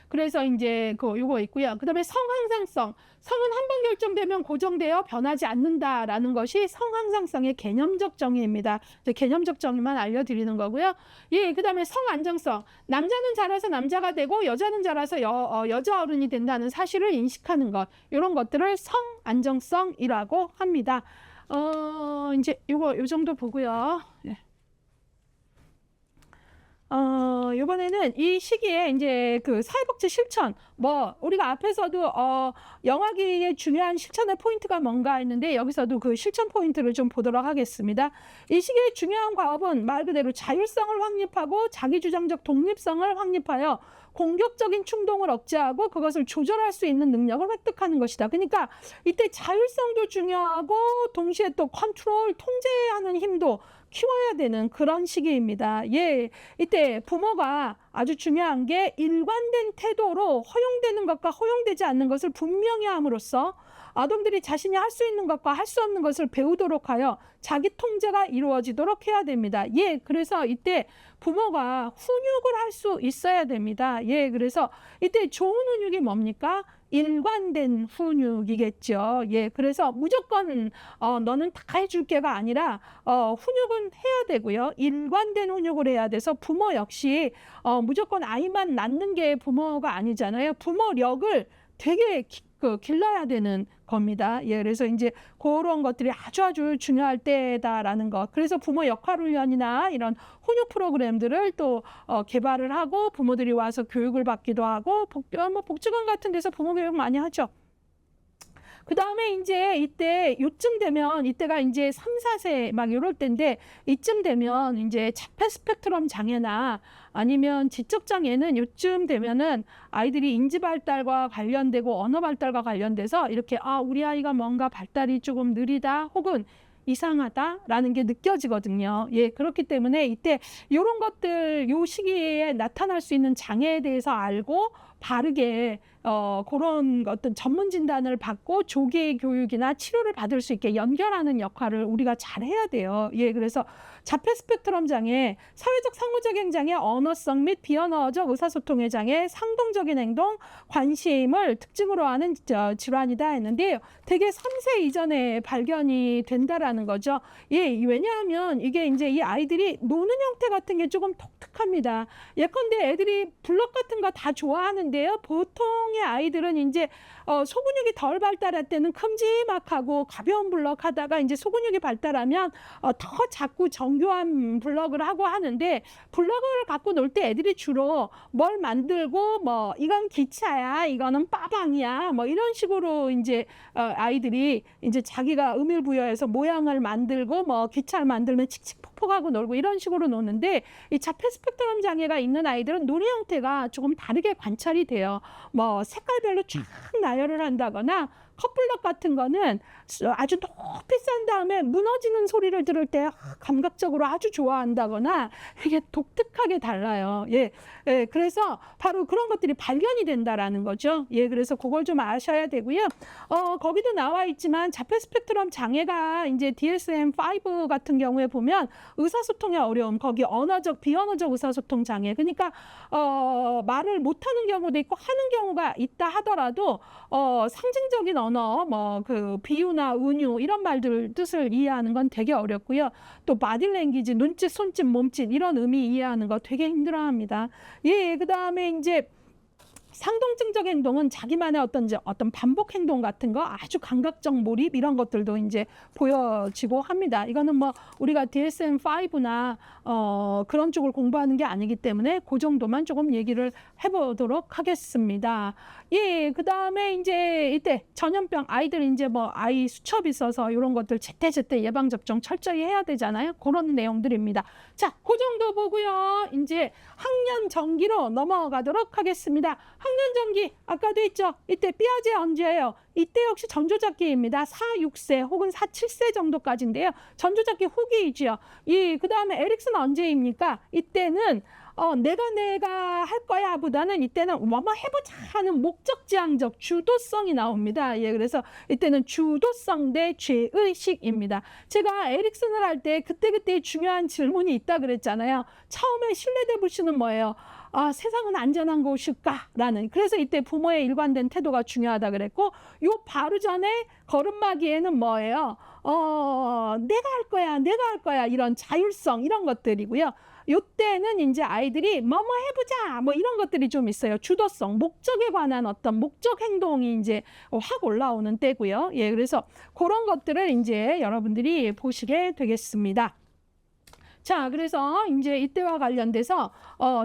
그래서 이제 요거 있고요. 그다음에 성항상성. 성은 한 번 결정되면 고정되어 변하지 않는다라는 것이 성항상성의 개념적 정의입니다. 개념적 정의만 알려드리는 거고요. 예, 그다음에 성안정성. 남자는 자라서 남자가 되고 여자는 자라서 여자 어른이 된다는 사실을 인식하는 것. 이런 것들을 성안정성이라고 합니다. 이제 요 정도 보고요. 예. 이번에는 이 시기에 이제 그 사회복지 실천, 뭐, 우리가 앞에서도, 영아기의 중요한 실천의 포인트가 뭔가 했는데, 여기서도 그 실천 포인트를 좀 보도록 하겠습니다. 이 시기의 중요한 과업은 말 그대로 자율성을 확립하고 자기주장적 독립성을 확립하여 공격적인 충동을 억제하고 그것을 조절할 수 있는 능력을 획득하는 것이다. 그러니까 이때 자율성도 중요하고 동시에 또 컨트롤, 통제하는 힘도 키워야 되는 그런 시기입니다. 예, 이때 부모가 아주 중요한 게 일관된 태도로 허용되는 것과 허용되지 않는 것을 분명히 함으로써 아동들이 자신이 할 수 있는 것과 할 수 없는 것을 배우도록 하여 자기 통제가 이루어지도록 해야 됩니다. 예, 그래서 이때 부모가 훈육을 할 수 있어야 됩니다. 예, 그래서 이때 좋은 훈육이 뭡니까? 일관된 훈육이겠죠. 예, 그래서 무조건 너는 다 해줄게가 아니라 훈육은 해야 되고요. 일관된 훈육을 해야 돼서 부모 역시 무조건 아이만 낳는 게 부모가 아니잖아요. 부모력을 되게 길러야 되는 겁니다. 예, 그래서 이제 그런 것들이 아주 중요할 때다라는 것. 그래서 부모 역할 훈련이나 이런 훈육 프로그램들을 또 개발을 하고 부모들이 와서 교육을 받기도 하고 복지관 같은 데서 부모 교육 많이 하죠. 그 다음에 이제 이때 요쯤 되면 이때가 이제 3, 4세 막 이럴 때인데 이쯤 되면 이제 자폐 스펙트럼 장애나 아니면 지적 장애는 요쯤 되면은 아이들이 인지 발달과 관련되고 언어 발달과 관련돼서 이렇게 우리 아이가 뭔가 발달이 조금 느리다 혹은 이상하다라는 게 느껴지거든요. 예, 그렇기 때문에 이때 이런 것들 요 시기에 나타날 수 있는 장애에 대해서 알고 바르게 그런 어떤 전문 진단을 받고 조기 교육이나 치료를 받을 수 있게 연결하는 역할을 우리가 잘 해야 돼요. 예, 그래서 자폐 스펙트럼 장애, 사회적 상호작용 장애, 언어성 및 비언어적 의사소통의 장애, 상동적인 행동, 관심을 특징으로 하는 질환이다 했는데요. 대개 3세 이전에 발견이 된다라는 거죠. 예, 왜냐하면 이게 이제 이 아이들이 노는 형태 같은 게 조금 독특합니다. 예컨대 애들이 블럭 같은 거 다 좋아하는데요. 보통의 아이들은 이제 소근육이 덜 발달할 때는 큼지막하고 가벼운 블럭 하다가 이제 소근육이 발달하면 더 작고 정교한 블럭을 하고 하는데 블럭을 갖고 놀 때 애들이 주로 뭘 만들고 뭐 이건 기차야, 이거는 빠방이야, 뭐 이런 식으로 이제 아이들이 이제 자기가 의미를 부여해서 모양을 만들고 뭐 기차를 만들면 칙칙폭폭하고 놀고 이런 식으로 노는데 이 자폐 스펙트럼 장애가 있는 아이들은 놀이 형태가 조금 다르게 관찰이 돼요. 뭐 색깔별로 쫙 나열을 한다거나 컵블럭 같은 거는 아주 높이 싼 다음에 무너지는 소리를 들을 때 감각적으로 아주 좋아한다거나 이게 독특하게 달라요. 예, 예, 그래서 바로 그런 것들이 발견이 된다라는 거죠. 예, 그래서 그걸 좀 아셔야 되고요. 거기도 나와 있지만 자폐 스펙트럼 장애가 이제 DSM-5 같은 경우에 보면 의사소통의 어려움, 거기 언어적, 비언어적 의사소통 장애. 그러니까 말을 못하는 경우도 있고 하는 경우가 있다 하더라도 상징적인 언어, 뭐 그 비유나 은유 이런 말들 뜻을 이해하는 건 되게 어렵고요. 또 바디랭귀지, 눈짓, 손짓, 몸짓 이런 의미 이해하는 거 되게 힘들어합니다. 예, 그다음에 이제 상동증적 행동은 자기만의 어떤 반복 행동 같은 거 아주 감각적 몰입 이런 것들도 이제 보여지고 합니다. 이거는 뭐 우리가 DSM-5나 그런 쪽을 공부하는 게 아니기 때문에 그 정도만 조금 얘기를 해보도록 하겠습니다. 예, 그 다음에 이제 이때 전염병 아이들 이제 뭐 아이 수첩 있어서 이런 것들 제때 예방 접종 철저히 해야 되잖아요. 그런 내용들입니다. 자, 그 정도 보고요. 이제 학년 정기로 넘어가도록 하겠습니다. 학년 정기 아까도 했죠. 이때 삐아제 언제예요? 이때 역시 전조잡기입니다. 4, 6세 혹은 4, 7세 정도까지인데요. 전조잡기 후기이죠. 그 다음에 에릭슨 언제입니까? 이때는 내가 할 거야 보다는 이때는 뭐뭐 해보자 하는 목적지향적 주도성이 나옵니다. 예, 그래서 이때는 주도성 대 죄의식입니다. 제가 에릭슨을 할 때 그때 중요한 질문이 있다 그랬잖아요. 처음에 신뢰대부시는 뭐예요? 세상은 안전한 곳일까라는. 그래서 이때 부모의 일관된 태도가 중요하다 그랬고, 요 바로 전에 걸음마기에는 뭐예요? 내가 할 거야 이런 자율성 이런 것들이고요. 요때는 이제 아이들이 뭐뭐 해보자 뭐 이런 것들이 좀 있어요. 주도성, 목적에 관한 어떤 목적 행동이 이제 확 올라오는 때고요. 예, 그래서 그런 것들을 이제 여러분들이 보시게 되겠습니다. 자, 그래서 이제 이때와 관련돼서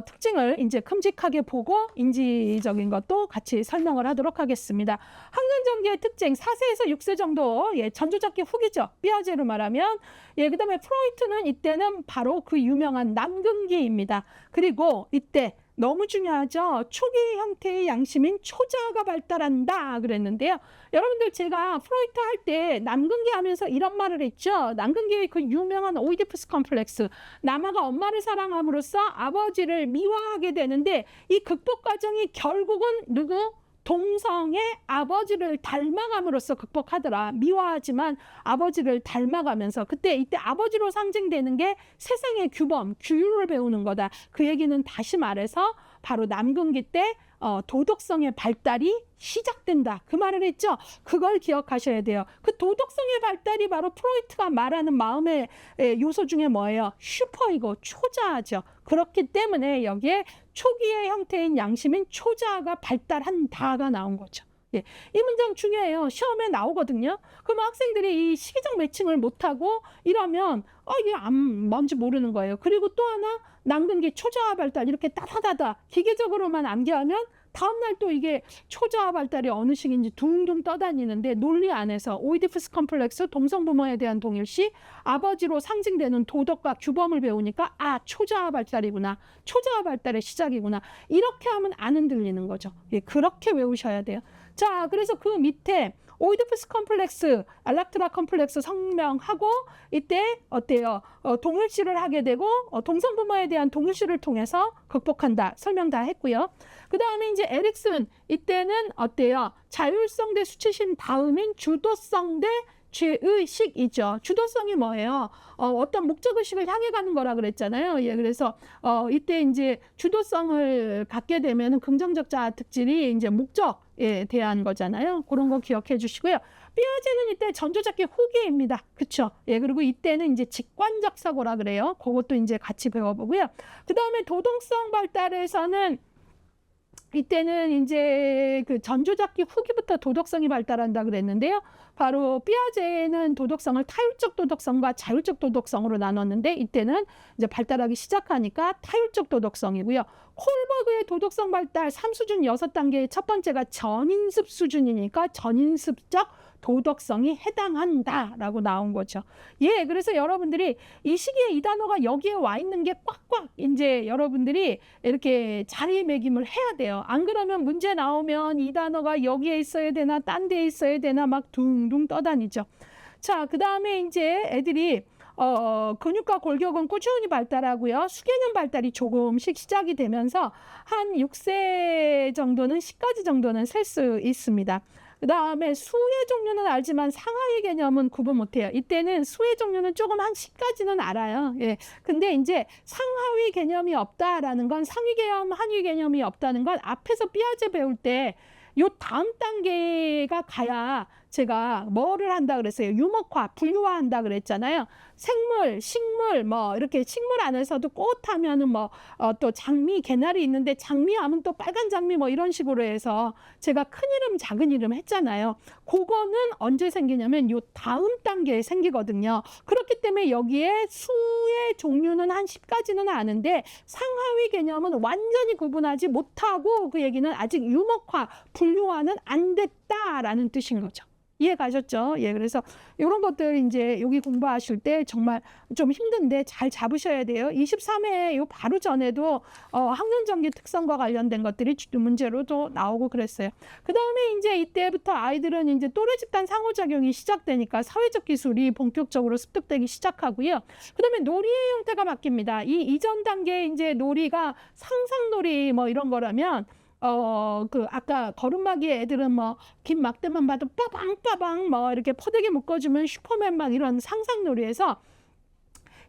특징을 이제 큼직하게 보고 인지적인 것도 같이 설명을 하도록 하겠습니다. 학년전개의 특징 4세에서 6세 정도, 예, 전조잡기 후기죠. 삐아제로 말하면. 예, 그다음에 프로이트는 이때는 바로 그 유명한 남근기입니다. 그리고 이때 너무 중요하죠. 초기 형태의 양심인 초자아가 발달한다 그랬는데요. 여러분들 제가 프로이트 할 때 남근기 하면서 이런 말을 했죠. 남근기의 그 유명한 오이디푸스 컴플렉스. 남아가 엄마를 사랑함으로써 아버지를 미워하게 되는데 이 극복 과정이 결국은 누구? 동성의 아버지를 닮아감으로써 극복하더라. 미워하지만 아버지를 닮아가면서 이때 아버지로 상징되는 게 세상의 규범, 규율을 배우는 거다. 그 얘기는 다시 말해서 바로 남근기 때 도덕성의 발달이 시작된다. 그 말을 했죠. 그걸 기억하셔야 돼요. 그 도덕성의 발달이 바로 프로이트가 말하는 마음의 요소 중에 뭐예요? 슈퍼이고 초자아죠. 그렇기 때문에 여기에 초기의 형태인 양심인 초자아가 발달한다가 나온 거죠. 예, 이 문장 중요해요. 시험에 나오거든요. 그럼 학생들이 이 시기적 매칭을 못하고 이러면 이게 뭔지 모르는 거예요. 그리고 또 하나 남근기 초자아 발달 이렇게 따다다다 기계적으로만 암기하면 다음날 또 이게 초자아 발달이 어느 식인지 둥둥 떠다니는데 논리 안에서 오이디푸스 컴플렉스 동성부모에 대한 동일시 아버지로 상징되는 도덕과 규범을 배우니까 초자아 발달이구나. 초자아 발달의 시작이구나. 이렇게 하면 안 흔들리는 거죠. 예, 그렇게 외우셔야 돼요. 자, 그래서 그 밑에 오이디푸스 컴플렉스, 알락트라 컴플렉스 설명하고 이때 어때요? 동일시를 하게 되고 동성부모에 대한 동일시를 통해서 극복한다. 설명 다 했고요. 그 다음에 이제 에릭슨 이때는 어때요? 자율성 대 수치심 다음인 주도성 대 죄의식이죠. 주도성이 뭐예요? 어떤 목적의식을 향해 가는 거라 그랬잖아요. 예, 그래서 이때 이제 주도성을 갖게 되면 긍정적 자아 특질이 이제 목적에 대한 거잖아요. 그런 거 기억해 주시고요. 삐아제는 이때 전조잡기 후기입니다. 그쵸? 예, 그리고 이때는 이제 직관적 사고라 그래요. 그것도 이제 같이 배워보고요. 그 다음에 도덕성 발달에서는 이때는 이제 그 전조잡기 후기부터 도덕성이 발달한다 그랬는데요. 바로 삐아제는 도덕성을 타율적 도덕성과 자율적 도덕성으로 나눴는데 이때는 이제 발달하기 시작하니까 타율적 도덕성이고요. 콜버그의 도덕성 발달 3수준 6단계의 첫 번째가 전인습 수준이니까 전인습적 도덕성이 해당한다라고 나온 거죠. 예, 그래서 여러분들이 이 시기에 이 단어가 여기에 와 있는 게 꽉꽉 이제 여러분들이 이렇게 자리매김을 해야 돼요. 안 그러면 문제 나오면 이 단어가 여기에 있어야 되나 딴 데에 있어야 되나 막 둥둥 떠다니죠. 자, 그 다음에 이제 애들이 근육과 골격은 꾸준히 발달하고요. 수개념 발달이 조금씩 시작이 되면서 한 6세 정도는 10가지 정도는 셀 수 있습니다. 그 다음에 수의 종류는 알지만 상하의 개념은 구분 못해요. 이때는 수의 종류는 조금 한 10가지는 알아요. 예. 근데 이제 상하위 개념이 없다라는 건 상위 개념, 하위 개념이 없다는 건 앞에서 삐아제 배울 때 요 다음 단계가 가야 제가 뭐를 한다 그랬어요. 유목화, 분류화한다 그랬잖아요. 생물, 식물, 뭐 이렇게 식물 안에서도 꽃 하면은 뭐 또 장미, 개나리 있는데 장미 하면 또 빨간 장미 뭐 이런 식으로 해서 제가 큰 이름, 작은 이름 했잖아요. 그거는 언제 생기냐면 요 다음 단계에 생기거든요. 그렇기 때문에 여기에 수의 종류는 한 10가지는 아는데 상하위 개념은 완전히 구분하지 못하고 그 얘기는 아직 유목화, 분류화는 안 됐다라는 뜻인 거죠. 이해 가셨죠? 예, 그래서 이런 것들 이제 여기 공부하실 때 정말 좀 힘든데 잘 잡으셔야 돼요. 23회 요 바로 전에도 학년전개 특성과 관련된 것들이 문제로도 나오고 그랬어요. 그 다음에 이제 이때부터 아이들은 이제 또래 집단 상호작용이 시작되니까 사회적 기술이 본격적으로 습득되기 시작하고요. 그 다음에 놀이의 형태가 바뀝니다. 이 이전 단계 이제 놀이가 상상놀이 뭐 이런 거라면 그 아까 걸음마기 애들은 뭐 긴 막대만 봐도 빠방빠방 뭐 이렇게 포대기 묶어주면 슈퍼맨 막 이런 상상놀이에서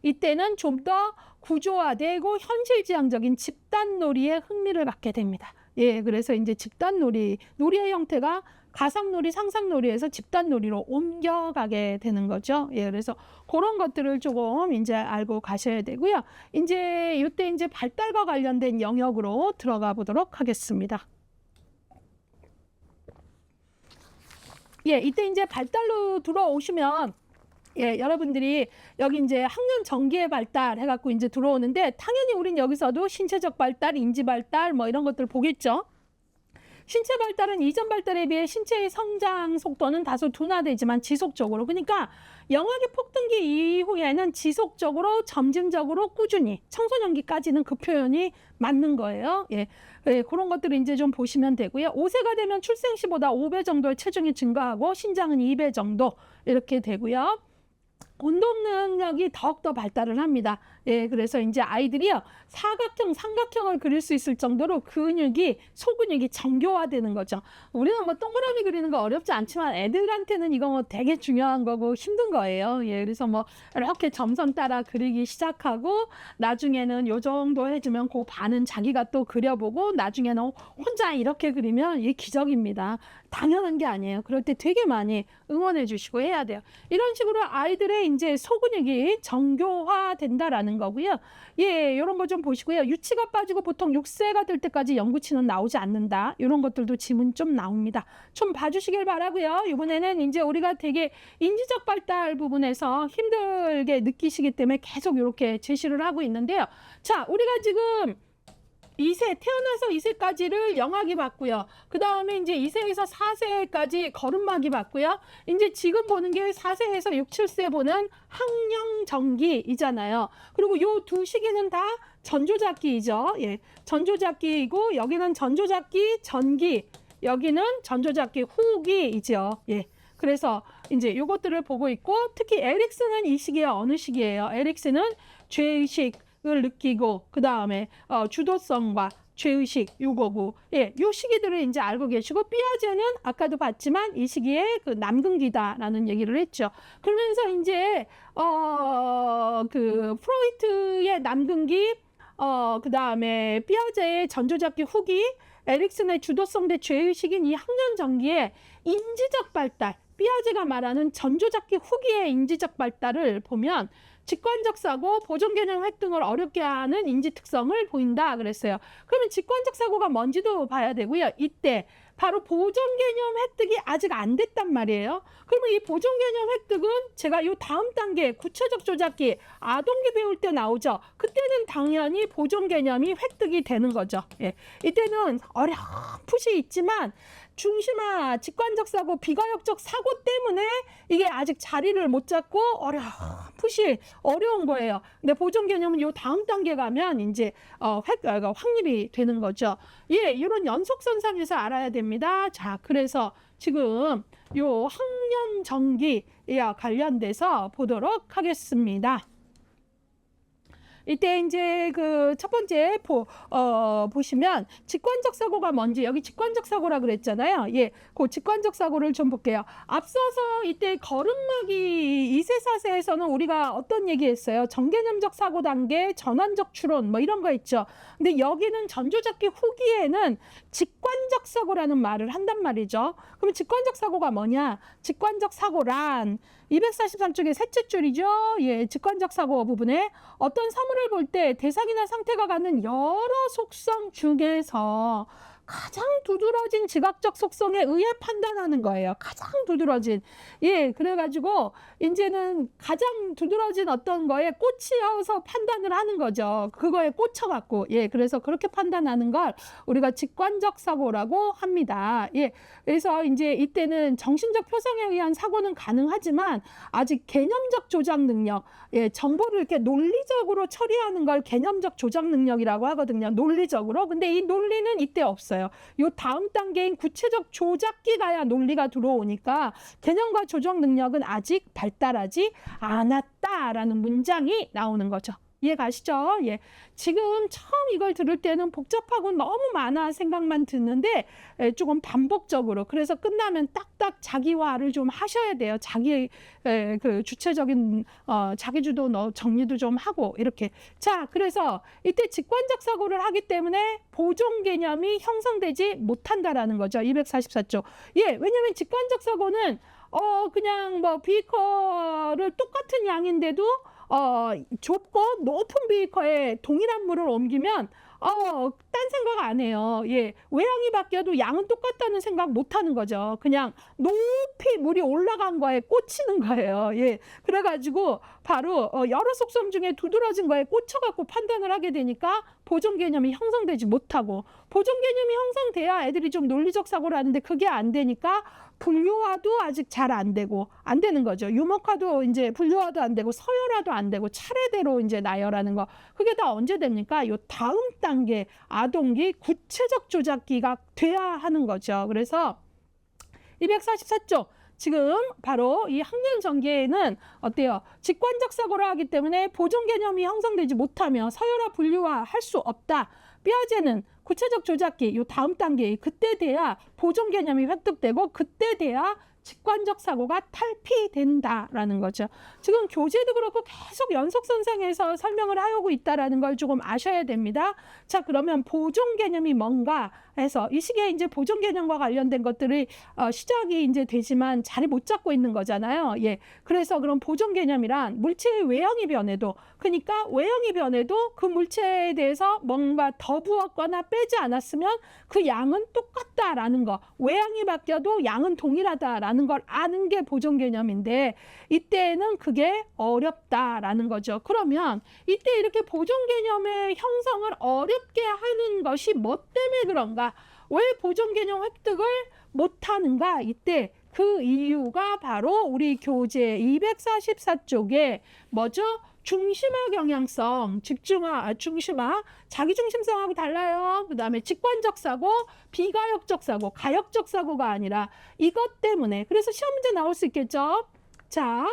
이때는 좀 더 구조화되고 현실지향적인 집단놀이에 흥미를 갖게 됩니다. 예, 그래서 이제 집단놀이, 놀이의 형태가 가상놀이, 상상놀이에서 집단놀이로 옮겨가게 되는 거죠. 예, 그래서 그런 것들을 조금 이제 알고 가셔야 되고요. 이제 이때 이제 발달과 관련된 영역으로 들어가 보도록 하겠습니다. 예, 이때 이제 발달로 들어오시면 예, 여러분들이 여기 이제 학년 전기의 발달 해갖고 이제 들어오는데 당연히 우린 여기서도 신체적 발달, 인지 발달 뭐 이런 것들 보겠죠. 신체 발달은 이전 발달에 비해 신체의 성장 속도는 다소 둔화되지만 지속적으로, 그러니까 영아기 폭등기 이후에는 지속적으로 점진적으로 꾸준히 청소년기까지는 그 표현이 맞는 거예요. 예. 예, 그런 것들을 이제 좀 보시면 되고요. 5세가 되면 출생 시보다 5배 정도의 체중이 증가하고 신장은 2배 정도 이렇게 되고요. 운동 능력이 더욱더 발달을 합니다. 예, 그래서 이제 아이들이요, 사각형, 삼각형을 그릴 수 있을 정도로 근육이, 소근육이 정교화되는 거죠. 우리는 뭐 동그라미 그리는 거 어렵지 않지만 애들한테는 이거 뭐 되게 중요한 거고 힘든 거예요. 예, 그래서 뭐 이렇게 점선 따라 그리기 시작하고 나중에는 요 정도 해주면 그 반은 자기가 또 그려보고 나중에는 혼자 이렇게 그리면 이게 기적입니다. 당연한 게 아니에요. 그럴 때 되게 많이 응원해 주시고 해야 돼요. 이런 식으로 아이들의 이제 소근육이 정교화된다라는 거고요. 예, 이런 거 좀 보시고요. 유치가 빠지고 보통 6세가 될 때까지 영구치는 나오지 않는다. 이런 것들도 지문 좀 나옵니다. 좀 봐주시길 바라고요. 이번에는 이제 우리가 되게 인지적 발달 부분에서 힘들게 느끼시기 때문에 계속 이렇게 제시를 하고 있는데요. 자, 우리가 지금 2세, 태어나서 2세까지를 영아기 봤고요. 그 다음에 이제 2세에서 4세까지 걸음마기 봤고요. 이제 지금 보는 게 4세에서 6, 7세 보는 학령정기이잖아요. 그리고 요 두 시기는 다 전조잡기이죠. 예, 전조잡기이고 여기는 전조잡기 전기, 여기는 전조잡기 후기이죠. 예. 그래서 이제 요것들을 보고 있고 특히 에릭슨은 이 시기에 어느 시기예요? 에릭슨은 죄의식을 느끼고 그 다음에 주도성과 죄의식 요거고, 예, 요 시기들을 이제 알고 계시고 삐아제는 아까도 봤지만 이 시기에 그 남근기다라는 얘기를 했죠. 그러면서 이제 그 프로이트의 남근기, 그 다음에 삐아제의 전조잡기 후기, 에릭슨의 주도성 대 죄의식인 이 학년 전기의 인지적 발달, 삐아제가 말하는 전조잡기 후기의 인지적 발달을 보면 직관적 사고, 보존 개념 획득을 어렵게 하는 인지 특성을 보인다 그랬어요. 그러면 직관적 사고가 뭔지도 봐야 되고요. 이때 바로 보존 개념 획득이 아직 안 됐단 말이에요. 그러면 이 보존 개념 획득은 제가 요 다음 단계 구체적 조작기 아동기 배울 때 나오죠. 그때는 당연히 보존 개념이 획득이 되는 거죠. 예. 이때는 어렴풋이 있지만 중심화, 직관적 사고, 비가역적 사고 때문에 이게 아직 자리를 못 잡고 어렴풋이 어려운 거예요. 근데 보존 개념은 요 다음 단계 가면 이제 확립이 되는 거죠. 예, 이런 연속선상에서 알아야 됩니다. 자, 그래서 지금 요 학년 정기와 관련돼서 보도록 하겠습니다. 이때 이제 그 첫 번째 보시면 직관적 사고가 뭔지, 여기 직관적 사고라 그랬잖아요. 예, 그 직관적 사고를 좀 볼게요. 앞서서 이때 걸음마기 2세, 4세에서는 우리가 어떤 얘기했어요? 정개념적 사고 단계, 전환적 추론 뭐 이런 거 있죠. 근데 여기는 전조잡기 후기에는 직관적 사고라는 말을 한단 말이죠. 그럼 직관적 사고가 뭐냐? 직관적 사고란 243쪽의 셋째 줄이죠. 예, 직관적 사고 부분에 어떤 사물을 볼 때 대상이나 상태가 갖는 여러 속성 중에서 가장 두드러진 지각적 속성에 의해 판단하는 거예요. 가장 두드러진. 예, 그래가지고 이제는 가장 두드러진 어떤 거에 꽂혀서 판단을 하는 거죠. 그거에 꽂혀갖고. 예, 그래서 그렇게 판단하는 걸 우리가 직관적 사고라고 합니다. 예, 그래서 이제 이때는 정신적 표상에 의한 사고는 가능하지만 아직 개념적 조작 능력, 예, 정보를 이렇게 논리적으로 처리하는 걸 개념적 조작 능력이라고 하거든요. 논리적으로. 근데 이 논리는 이때 없어요. 요 다음 단계인 구체적 조작기 가야 논리가 들어오니까 개념과 조작 능력은 아직 발달하지 않았다라는 문장이 나오는 거죠. 이해 가시죠? 예. 지금 처음 이걸 들을 때는 복잡하고 너무 많아 생각만 드는데 조금 반복적으로, 그래서 끝나면 딱딱 자기화를 좀 하셔야 돼요. 자기 그 주체적인 자기주도 정리도 좀 하고 이렇게. 자, 그래서 이때 직관적 사고를 하기 때문에 보존 개념이 형성되지 못한다라는 거죠. 244쪽. 예, 왜냐하면 직관적 사고는 그냥 뭐 비커를 똑같은 양인데도 좁고 높은 비커에 동일한 물을 옮기면 딴 생각 안 해요. 예, 외양이 바뀌어도 양은 똑같다는 생각 못 하는 거죠. 그냥 높이 물이 올라간 거에 꽂히는 거예요. 예, 그래가지고 바로 여러 속성 중에 두드러진 거에 꽂혀갖고 판단을 하게 되니까 보존 개념이 형성되지 못하고, 보존 개념이 형성돼야 애들이 좀 논리적 사고를 하는데 그게 안 되니까 분류화도 아직 잘 안 되고 안 되는 거죠. 유목화도 이제 분류화도 안 되고 서열화도 안 되고 차례대로 이제 나열하는 거, 그게 다 언제 됩니까? 요 다음 단계 아동기 구체적 조작기가 돼야 하는 거죠. 그래서 244쪽 지금 바로 이 학년 전개에는 어때요? 직관적 사고를 하기 때문에 보존 개념이 형성되지 못하며 서열화 분류화 할 수 없다. 삐아제는 구체적 조작기 요 다음 단계 그때 돼야 보존 개념이 획득되고 그때 돼야 직관적 사고가 탈피된다라는 거죠. 지금 교재도 그렇고 계속 연속선상에서 설명을 하고 있다라는 걸 조금 아셔야 됩니다. 자, 그러면 보존 개념이 뭔가 해서 이 시기에 이제 보존 개념과 관련된 것들이 시작이 이제 되지만 자리 못 잡고 있는 거잖아요. 예, 그래서 그럼 보존 개념이란 물체의 외형이 변해도, 그러니까 외형이 변해도 그 물체에 대해서 뭔가 더 부었거나 빼지 않았으면 그 양은 똑같다라는 거, 외형이 바뀌어도 양은 동일하다라는 걸 아는 게 보존 개념인데 이때는 그게 어렵다라는 거죠. 그러면 이때 이렇게 보존 개념의 형성을 어렵게 하는 것이 뭐 때문에 그런가? 왜 보존 개념 획득을 못하는가? 이때 그 이유가 바로 우리 교재 244쪽에 뭐죠? 중심화 경향성, 중심화, 자기중심성하고 달라요. 그 다음에 직관적 사고, 비가역적 사고, 가역적 사고가 아니라 이것 때문에. 그래서 시험 문제 나올 수 있겠죠? 자,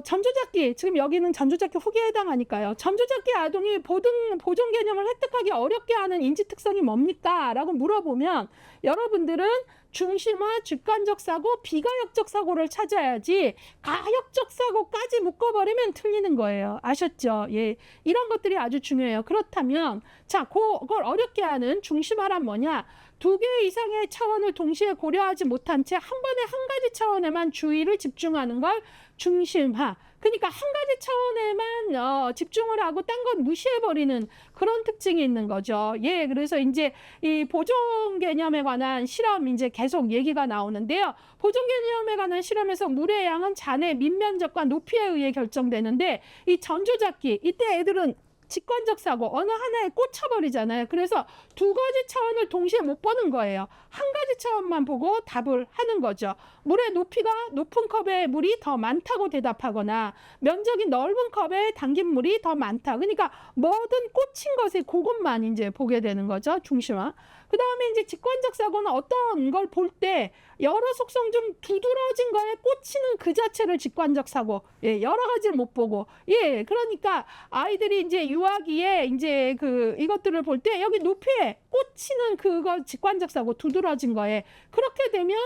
전조잡기, 지금 여기는 전조잡기 후기에 해당하니까요. 전조잡기 아동이 보존 개념을 획득하기 어렵게 하는 인지 특성이 뭡니까? 라고 물어보면 여러분들은 중심화, 직관적 사고, 비가역적 사고를 찾아야지 가역적 사고까지 묶어버리면 틀리는 거예요. 아셨죠? 예, 이런 것들이 아주 중요해요. 그렇다면 자, 그걸 어렵게 하는 중심화란 뭐냐? 두 개 이상의 차원을 동시에 고려하지 못한 채 한 번에 한 가지 차원에만 주의를 집중하는 걸 중심화. 그러니까 한 가지 차원에만 집중을 하고 딴 건 무시해버리는 그런 특징이 있는 거죠. 예, 그래서 이제 이 보존 개념에 관한 실험 이제 계속 얘기가 나오는데요. 보존 개념에 관한 실험에서 물의 양은 잔의 밑면적과 높이에 의해 결정되는데 이 전조잡기, 이때 애들은 직관적 사고 어느 하나에 꽂혀버리잖아요. 그래서 두 가지 차원을 동시에 못 보는 거예요. 한 가지 차원만 보고 답을 하는 거죠. 물의 높이가 높은 컵에 물이 더 많다고 대답하거나 면적이 넓은 컵에 담긴 물이 더 많다. 그러니까 뭐든 꽂힌 것에 그것만 이제 보게 되는 거죠. 중심화. 그 다음에 이제 직관적 사고는 어떤 걸 볼 때 여러 속성 중 두드러진 거에 꽂히는 그 자체를 직관적 사고, 예, 여러 가지를 못 보고, 예, 그러니까 아이들이 이제 유아기에 이제 이것들을 볼 때 여기 높이에 꽂히는 그거 직관적 사고, 두드러진 거에 그렇게 되면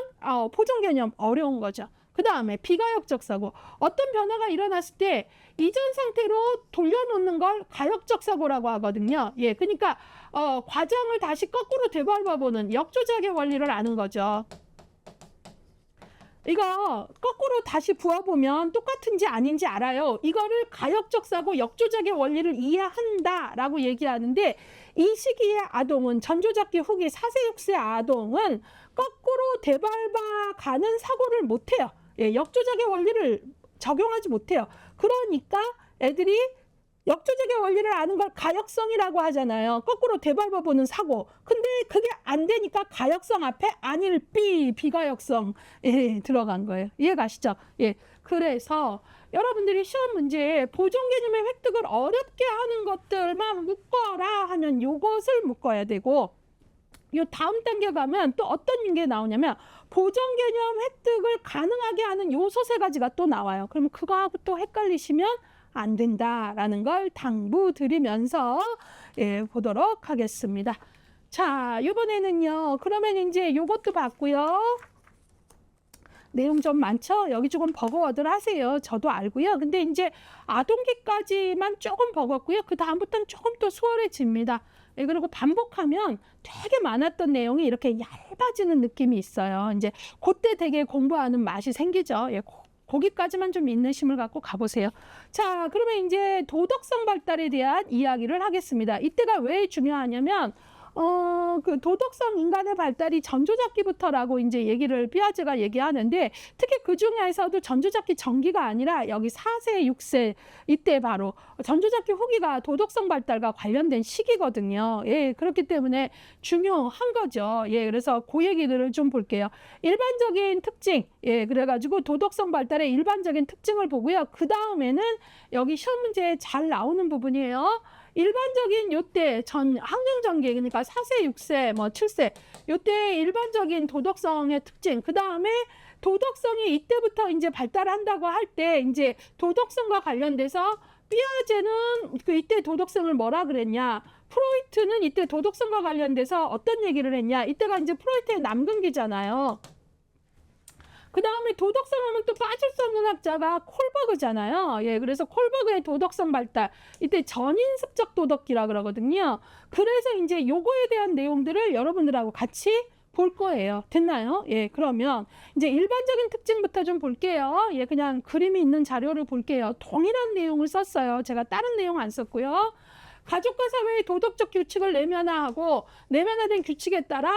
보존 개념 어려운 거죠. 그 다음에 비가역적 사고, 어떤 변화가 일어났을 때 이전 상태로 돌려놓는 걸 가역적 사고라고 하거든요. 예, 그러니까 과정을 다시 거꾸로 되밟아보는 역조작의 원리를 아는 거죠. 이거 거꾸로 다시 부어보면 똑같은지 아닌지 알아요. 이거를 가역적 사고, 역조작의 원리를 이해한다라고 얘기하는데 이 시기의 아동은 전조잡기 후기 4세, 6세 아동은 거꾸로 되밟아가는 사고를 못해요. 예, 역조작의 원리를 적용하지 못해요. 그러니까 애들이 역조작의 원리를 아는 걸 가역성이라고 하잖아요. 거꾸로 되밟아보는 사고. 근데 그게 안 되니까 가역성 앞에 아닐 비가역성 들어간 거예요. 이해가시죠? 예. 그래서 여러분들이 시험 문제에 보존 개념의 획득을 어렵게 하는 것들만 묶어라 하면 요것을 묶어야 되고, 요 다음 단계 가면 또 어떤 게 나오냐면 보존 개념 획득을 가능하게 하는 요소 3가지가 또 나와요. 그러면 그거하고 또 헷갈리시면 안 된다라는 걸 당부드리면서 보도록 하겠습니다. 자, 이번에는요. 그러면 이제 요것도 봤고요. 내용 좀 많죠? 여기 조금 버거워들 하세요. 저도 알고요. 근데 이제 아동기까지만 조금 버겁고요. 그 다음부터는 조금 더 수월해집니다. 그리고 반복하면 되게 많았던 내용이 이렇게 얇아지는 느낌이 있어요. 이제 그때 되게 공부하는 맛이 생기죠. 거기까지만 좀 인내심을 갖고 가보세요. 자, 그러면 이제 도덕성 발달에 대한 이야기를 하겠습니다. 이때가 왜 중요하냐면 그 도덕성 인간의 발달이 전조잡기부터라고 이제 얘기를 피아제가 얘기하는데, 특히 그 중에서도 전조잡기 전기가 아니라 여기 4세, 6세 이때 바로 전조잡기 후기가 도덕성 발달과 관련된 시기거든요. 예, 그렇기 때문에 중요한 거죠. 예, 그래서 그 얘기들을 좀 볼게요. 일반적인 특징, 예, 그래가지고 도덕성 발달의 일반적인 특징을 보고요. 그 다음에는 여기 시험 문제에 잘 나오는 부분이에요. 일반적인 요때 학령 전개, 그러니까 4세, 6세, 뭐 7세 요때 일반적인 도덕성의 특징, 그 다음에 도덕성이 이때부터 이제 발달한다고 할 때 이제 도덕성과 관련돼서 피아제는 그 이때 도덕성을 뭐라 그랬냐, 프로이트는 이때 도덕성과 관련돼서 어떤 얘기를 했냐, 이때가 이제 프로이트의 남근기잖아요. 그 다음에 도덕성 하면 또 빠질 수 없는 학자가 콜버그잖아요. 예, 그래서 콜버그의 도덕성 발달, 이때 전인습적 도덕기라 그러거든요. 그래서 이제 요거에 대한 내용들을 여러분들하고 같이 볼 거예요. 됐나요? 예, 그러면 이제 일반적인 특징부터 좀 볼게요. 예, 그냥 그림이 있는 자료를 볼게요. 동일한 내용을 썼어요. 제가 다른 내용 안 썼고요. 가족과 사회의 도덕적 규칙을 내면화하고 내면화된 규칙에 따라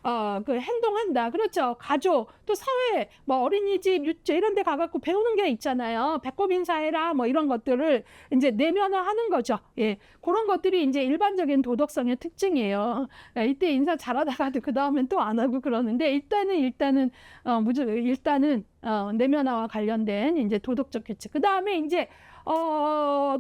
행동한다. 그렇죠. 가족, 또 사회, 뭐 어린이집, 유치 이런 데 가갖고 배우는 게 있잖아요. 배꼽 인사해라, 뭐 이런 것들을 이제 내면화하는 거죠. 예, 그런 것들이 이제 일반적인 도덕성의 특징이에요. 이때 인사 잘하다가도 그 다음엔 또 안 하고 그러는데, 일단은 내면화와 관련된 이제 도덕적 규칙. 그 다음에 이제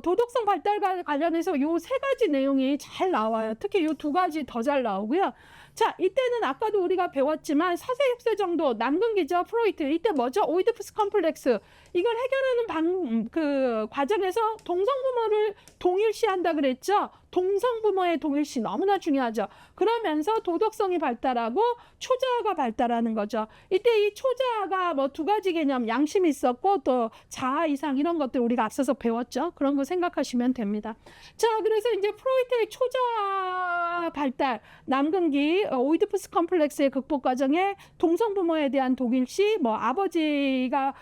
도덕성 발달과 관련해서 요 3가지 내용이 잘 나와요. 특히 요 2가지 더 잘 나오고요. 자, 이때는 아까도 우리가 배웠지만 4세, 6세 정도 남근기죠. 프로이트. 이때 뭐죠? 오이디푸스 컴플렉스. 이걸 해결하는 그 과정에서 동성부모를 동일시한다 그랬죠. 동성부모의 동일시 너무나 중요하죠. 그러면서 도덕성이 발달하고 초자아가 발달하는 거죠. 이때 이 초자아가 뭐 2가지 개념, 양심이 있었고 또 자아 이상 이런 것들 우리가 앞서서 배웠죠. 그런 거 생각하시면 됩니다. 자, 그래서 이제 프로이트의 초자아 발달, 남근기, 오이디푸스 컴플렉스의 극복 과정에 동성부모에 대한 동일시, 뭐 아버지가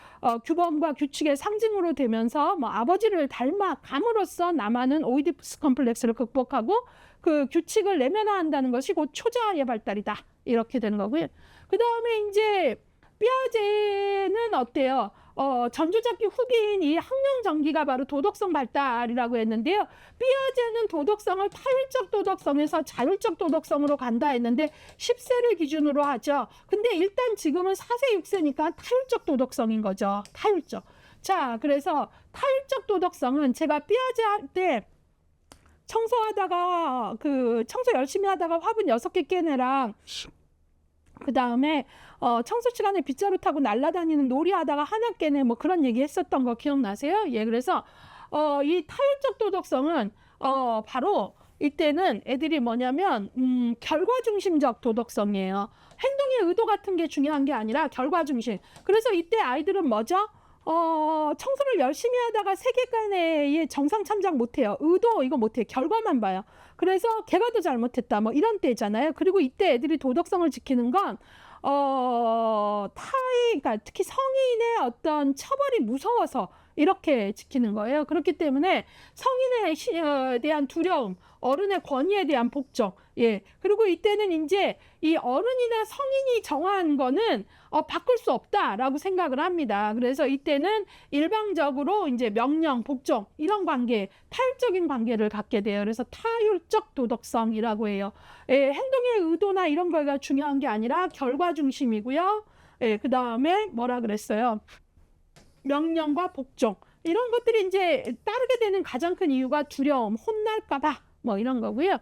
규범과 규칙의 상징으로 되면서 뭐 아버지를 닮아감으로써 남아는 오이디푸스 컴플렉스를 극복하고 그 규칙을 내면화한다는 것이 곧 초자아의 발달이다. 이렇게 되는 거고요. 그 다음에 이제 피아제는 어때요? 전조잡기 후기인 이 학령 전기가 바로 도덕성 발달이라고 했는데요. 피아제는 도덕성을 타율적 도덕성에서 자율적 도덕성으로 간다 했는데 10세를 기준으로 하죠. 근데 일단 지금은 4세, 6세니까 타율적 도덕성인 거죠. 타율적. 자, 그래서 타율적 도덕성은 제가 피아제 할 때 청소하다가 청소 열심히 하다가 화분 6개 깨내랑 그 다음에 청소 시간에 빗자루 타고 날아다니는 놀이하다가 하나 깨네, 뭐 그런 얘기 했었던 거 기억나세요? 예, 그래서 이 타율적 도덕성은 바로 이때는 애들이 뭐냐면 결과 중심적 도덕성이에요. 행동의 의도 같은 게 중요한 게 아니라 결과 중심. 그래서 이때 아이들은 뭐죠? 청소를 열심히 하다가 3개간 내에 정상 참작 못해요. 의도 이거 못해요. 결과만 봐요. 그래서 걔가 더 잘못했다. 뭐 이런 때잖아요. 그리고 이때 애들이 도덕성을 지키는 건 그러니까 특히 성인의 어떤 처벌이 무서워서 이렇게 지키는 거예요. 그렇기 때문에 성인에 대한 두려움, 어른의 권위에 대한 복종, 예. 그리고 이때는 이제 이 어른이나 성인이 정한 거는 바꿀 수 없다라고 생각을 합니다. 그래서 이때는 일방적으로 이제 명령, 복종 이런 관계, 타율적인 관계를 갖게 돼요. 그래서 타율적 도덕성이라고 해요. 예, 행동의 의도나 이런 거가 중요한 게 아니라 결과 중심이고요. 예, 그 다음에 뭐라 그랬어요? 명령과 복종 이런 것들이 이제 따르게 되는 가장 큰 이유가 두려움, 혼날까봐 뭐 이런 거고요.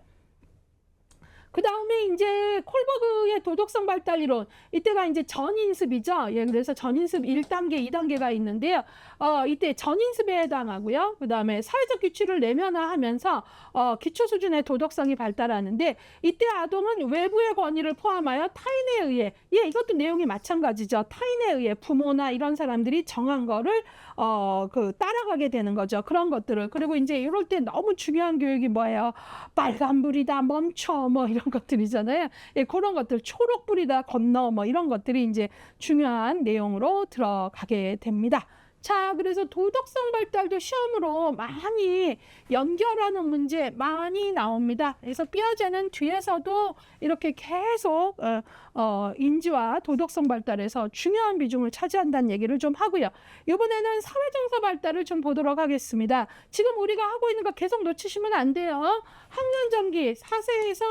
그 다음에 이제 콜버그의 도덕성 발달 이론, 이때가 이제 전인습이죠. 예, 그래서 전인습 1단계, 2단계가 있는데요. 이때 전인습에 해당하고요. 그 다음에 사회적 규칙을 내면화하면서 기초 수준의 도덕성이 발달하는데, 이때 아동은 외부의 권위를 포함하여 타인에 의해, 예, 이것도 내용이 마찬가지죠. 타인에 의해 부모나 이런 사람들이 정한 거를 따라가게 되는 거죠. 그런 것들을. 그리고 이제 이럴 때 너무 중요한 교육이 뭐예요? 빨간불이다, 멈춰, 뭐 이런 것들이잖아요. 예, 그런 것들 초록 불이다 건너 뭐 이런 것들이 이제 중요한 내용으로 들어가게 됩니다. 자, 그래서 도덕성 발달도 시험으로 많이 연결하는 문제 많이 나옵니다. 그래서 삐아제는 뒤에서도 이렇게 계속 인지와 도덕성 발달에서 중요한 비중을 차지한다는 얘기를 좀 하고요. 이번에는 사회정서 발달을 좀 보도록 하겠습니다. 지금 우리가 하고 있는 거 계속 놓치시면 안 돼요. 학년전기 4세에서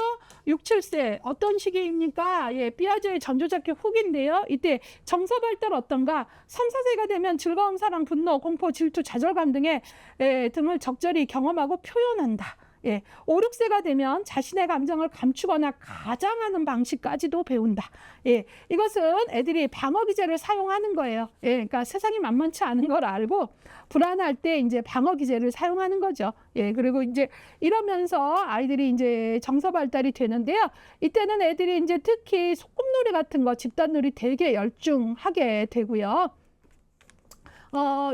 6, 7세 어떤 시기입니까? 예, 삐아제의 전조잡기 후기인데요. 이때 정서 발달 어떤가? 3, 4세가 되면 즐거움, 사랑, 분노, 공포, 질투, 좌절감 등을 적절히 경험하고 표현한다. 예, 5, 6세가 되면 자신의 감정을 감추거나 가장하는 방식까지도 배운다. 예, 이것은 애들이 방어 기제를 사용하는 거예요. 예, 그러니까 세상이 만만치 않은 걸 알고 불안할 때 이제 방어 기제를 사용하는 거죠. 예, 그리고 이제 이러면서 아이들이 이제 정서 발달이 되는데요. 이때는 애들이 이제 특히 소꿉놀이 같은 거, 집단놀이 되게 열중하게 되고요.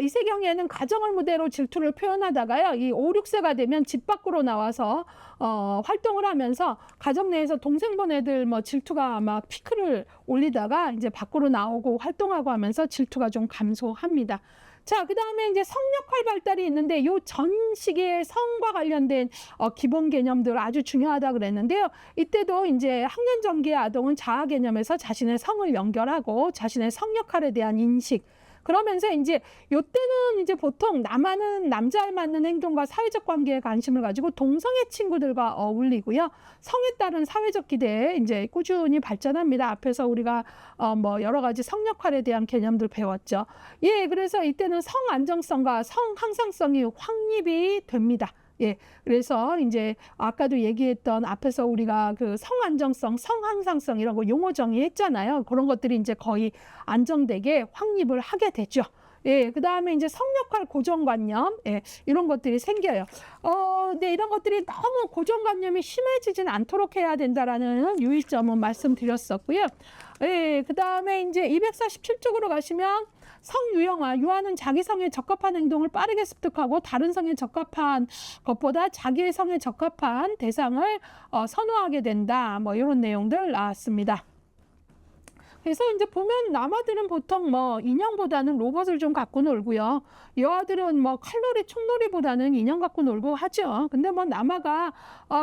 이세경에는 가정을 무대로 질투를 표현하다가요. 이 5, 6세가 되면 집 밖으로 나와서 활동을 하면서 가정 내에서 동생본 애들 뭐 질투가 막 피크를 올리다가 이제 밖으로 나오고 활동하고 하면서 질투가 좀 감소합니다. 자, 그 다음에 이제 성역할 발달이 있는데 요 전 시기에 성과 관련된 기본 개념들 아주 중요하다 그랬는데요. 이때도 이제 학년 전기의 아동은 자아 개념에서 자신의 성을 연결하고 자신의 성 역할에 대한 인식, 그러면서 이제 요때는 이제 보통 나만은 남자에 맞는 행동과 사회적 관계에 관심을 가지고 동성애 친구들과 어울리고요. 성에 따른 사회적 기대에 이제 꾸준히 발전합니다. 앞에서 우리가 뭐 여러 가지 성 역할에 대한 개념들 배웠죠. 예, 그래서 이때는 성 안정성과 성 항상성이 확립이 됩니다. 예, 그래서 이제 아까도 얘기했던 앞에서 우리가 그 성안정성, 성항상성 이런 거 용어 정의했잖아요. 그런 것들이 이제 거의 안정되게 확립을 하게 되죠. 예, 그 다음에 이제 성역할 고정관념, 예, 이런 것들이 생겨요. 네, 이런 것들이 너무 고정관념이 심해지진 않도록 해야 된다라는 유의점은 말씀드렸었고요. 예, 그 다음에 이제 247쪽으로 가시면 성유형화, 유아는 자기 성에 적합한 행동을 빠르게 습득하고 다른 성에 적합한 것보다 자기의 성에 적합한 대상을 선호하게 된다. 뭐 이런 내용들 나왔습니다. 그래서 이제 보면 남아들은 보통 뭐 인형보다는 로봇을 좀 갖고 놀고요. 여아들은 뭐 칼놀이, 총놀이보다는 인형 갖고 놀고 하죠. 근데 뭐 남아가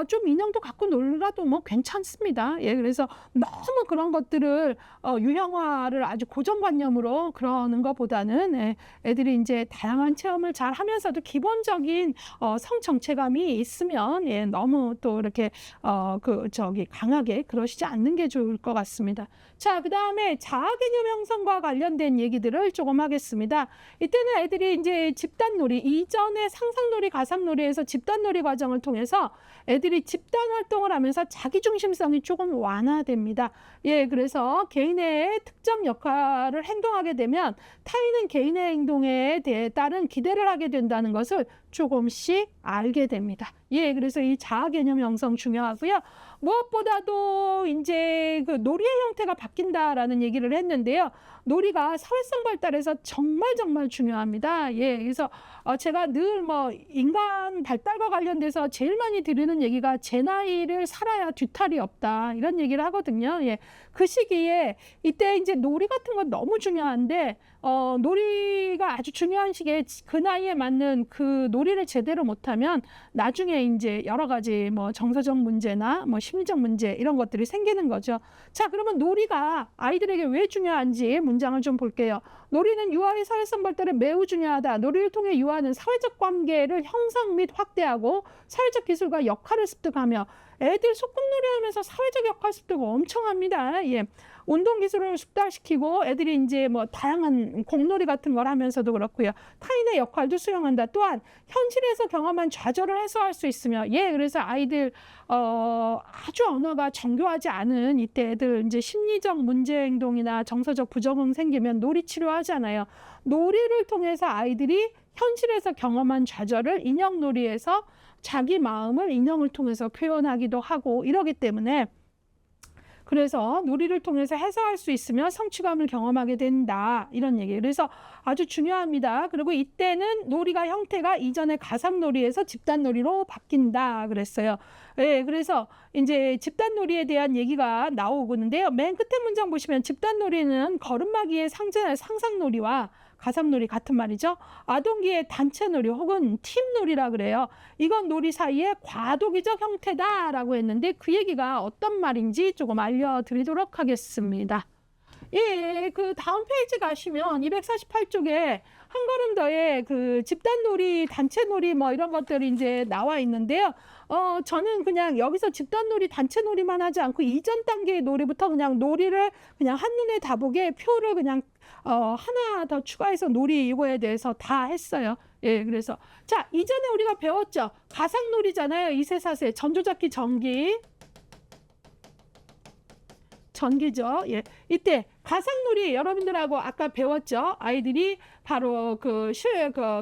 좀 인형도 갖고 놀라도 뭐 괜찮습니다. 예, 그래서 너무 그런 것들을 유형화를 아주 고정관념으로 그러는 것보다는 예, 애들이 이제 다양한 체험을 잘 하면서도 기본적인 성 정체감이 있으면 예, 너무 또 이렇게 강하게 그러시지 않는 게 좋을 것 같습니다. 자, 그 다음에 자아개념 형성과 관련된 얘기들을 조금 하겠습니다. 이때는 애들이 이제 집단놀이, 이전에 상상놀이, 가상놀이에서 집단놀이 과정을 통해서 애들이 집단 활동을 하면서 자기중심성이 조금 완화됩니다. 예, 그래서 개인의 특정 역할을 행동하게 되면 타인은 개인의 행동에 대해 따른 기대를 하게 된다는 것을 조금씩 알게 됩니다. 예, 그래서 이 자아 개념 형성 중요하고요. 무엇보다도 이제 그 놀이의 형태가 바뀐다라는 얘기를 했는데요. 놀이가 사회성 발달에서 정말 중요합니다. 예, 그래서 제가 늘 뭐 인간 발달과 관련돼서 제일 많이 드리는 얘기가 제 나이를 살아야 뒤탈이 없다 이런 얘기를 하거든요. 예, 그 시기에 이때 이제 놀이 같은 건 너무 중요한데 놀이가 아주 중요한 시기에 그 나이에 맞는 그 놀이를 제대로 못하면 나중에 이제 여러 가지 뭐 정서적 문제나 뭐 심리적 문제 이런 것들이 생기는 거죠. 자, 그러면 놀이가 아이들에게 왜 중요한지 문장을 좀 볼게요. 놀이는 유아의 사회성 발달에 매우 중요하다. 놀이를 통해 유아는 사회적 관계를 형성 및 확대하고 사회적 기술과 역할을 습득하며 애들 소꿉놀이 하면서 사회적 역할 습득 엄청 합니다. 예. 운동 기술을 숙달시키고 애들이 이제 뭐 다양한 공놀이 같은 걸 하면서도 그렇고요. 타인의 역할도 수용한다. 또한 현실에서 경험한 좌절을 해소할 수 있으며 예, 그래서 아이들 아주 언어가 정교하지 않은 이때 애들 이제 심리적 문제 행동이나 정서적 부적응 생기면 놀이 치료하잖아요. 놀이를 통해서 아이들이 현실에서 경험한 좌절을 인형놀이에서 자기 마음을 인형을 통해서 표현하기도 하고 이러기 때문에 그래서 놀이를 통해서 해소할 수 있으며 성취감을 경험하게 된다. 이런 얘기예요. 그래서 아주 중요합니다. 그리고 이때는 놀이가 형태가 이전의 가상놀이에서 집단놀이로 바뀐다 그랬어요. 예, 그래서 이제 집단놀이에 대한 얘기가 나오고는데요. 맨 끝에 문장 보시면 집단놀이는 걸음마기의 상상놀이와 가상놀이 같은 말이죠. 아동기의 단체놀이 혹은 팀놀이라 그래요. 이건 놀이 사이의 과도기적 형태다라고 했는데 그 얘기가 어떤 말인지 조금 알려드리도록 하겠습니다. 예, 그 다음 페이지 가시면 248쪽에 한 걸음 더의 그 집단놀이, 단체놀이 뭐 이런 것들이 이제 나와 있는데요. 저는 그냥 여기서 집단놀이, 단체놀이만 하지 않고 이전 단계의 놀이부터 그냥 놀이를 그냥 한눈에 다 보게 표를 그냥 하나 더 추가해서 놀이 이거에 대해서 다 했어요. 예, 그래서 자, 이전에 우리가 배웠죠. 가상놀이잖아요. 이세사세, 전조잡기 전기죠. 예. 이때 가상놀이 여러분들하고 아까 배웠죠. 아이들이 바로 그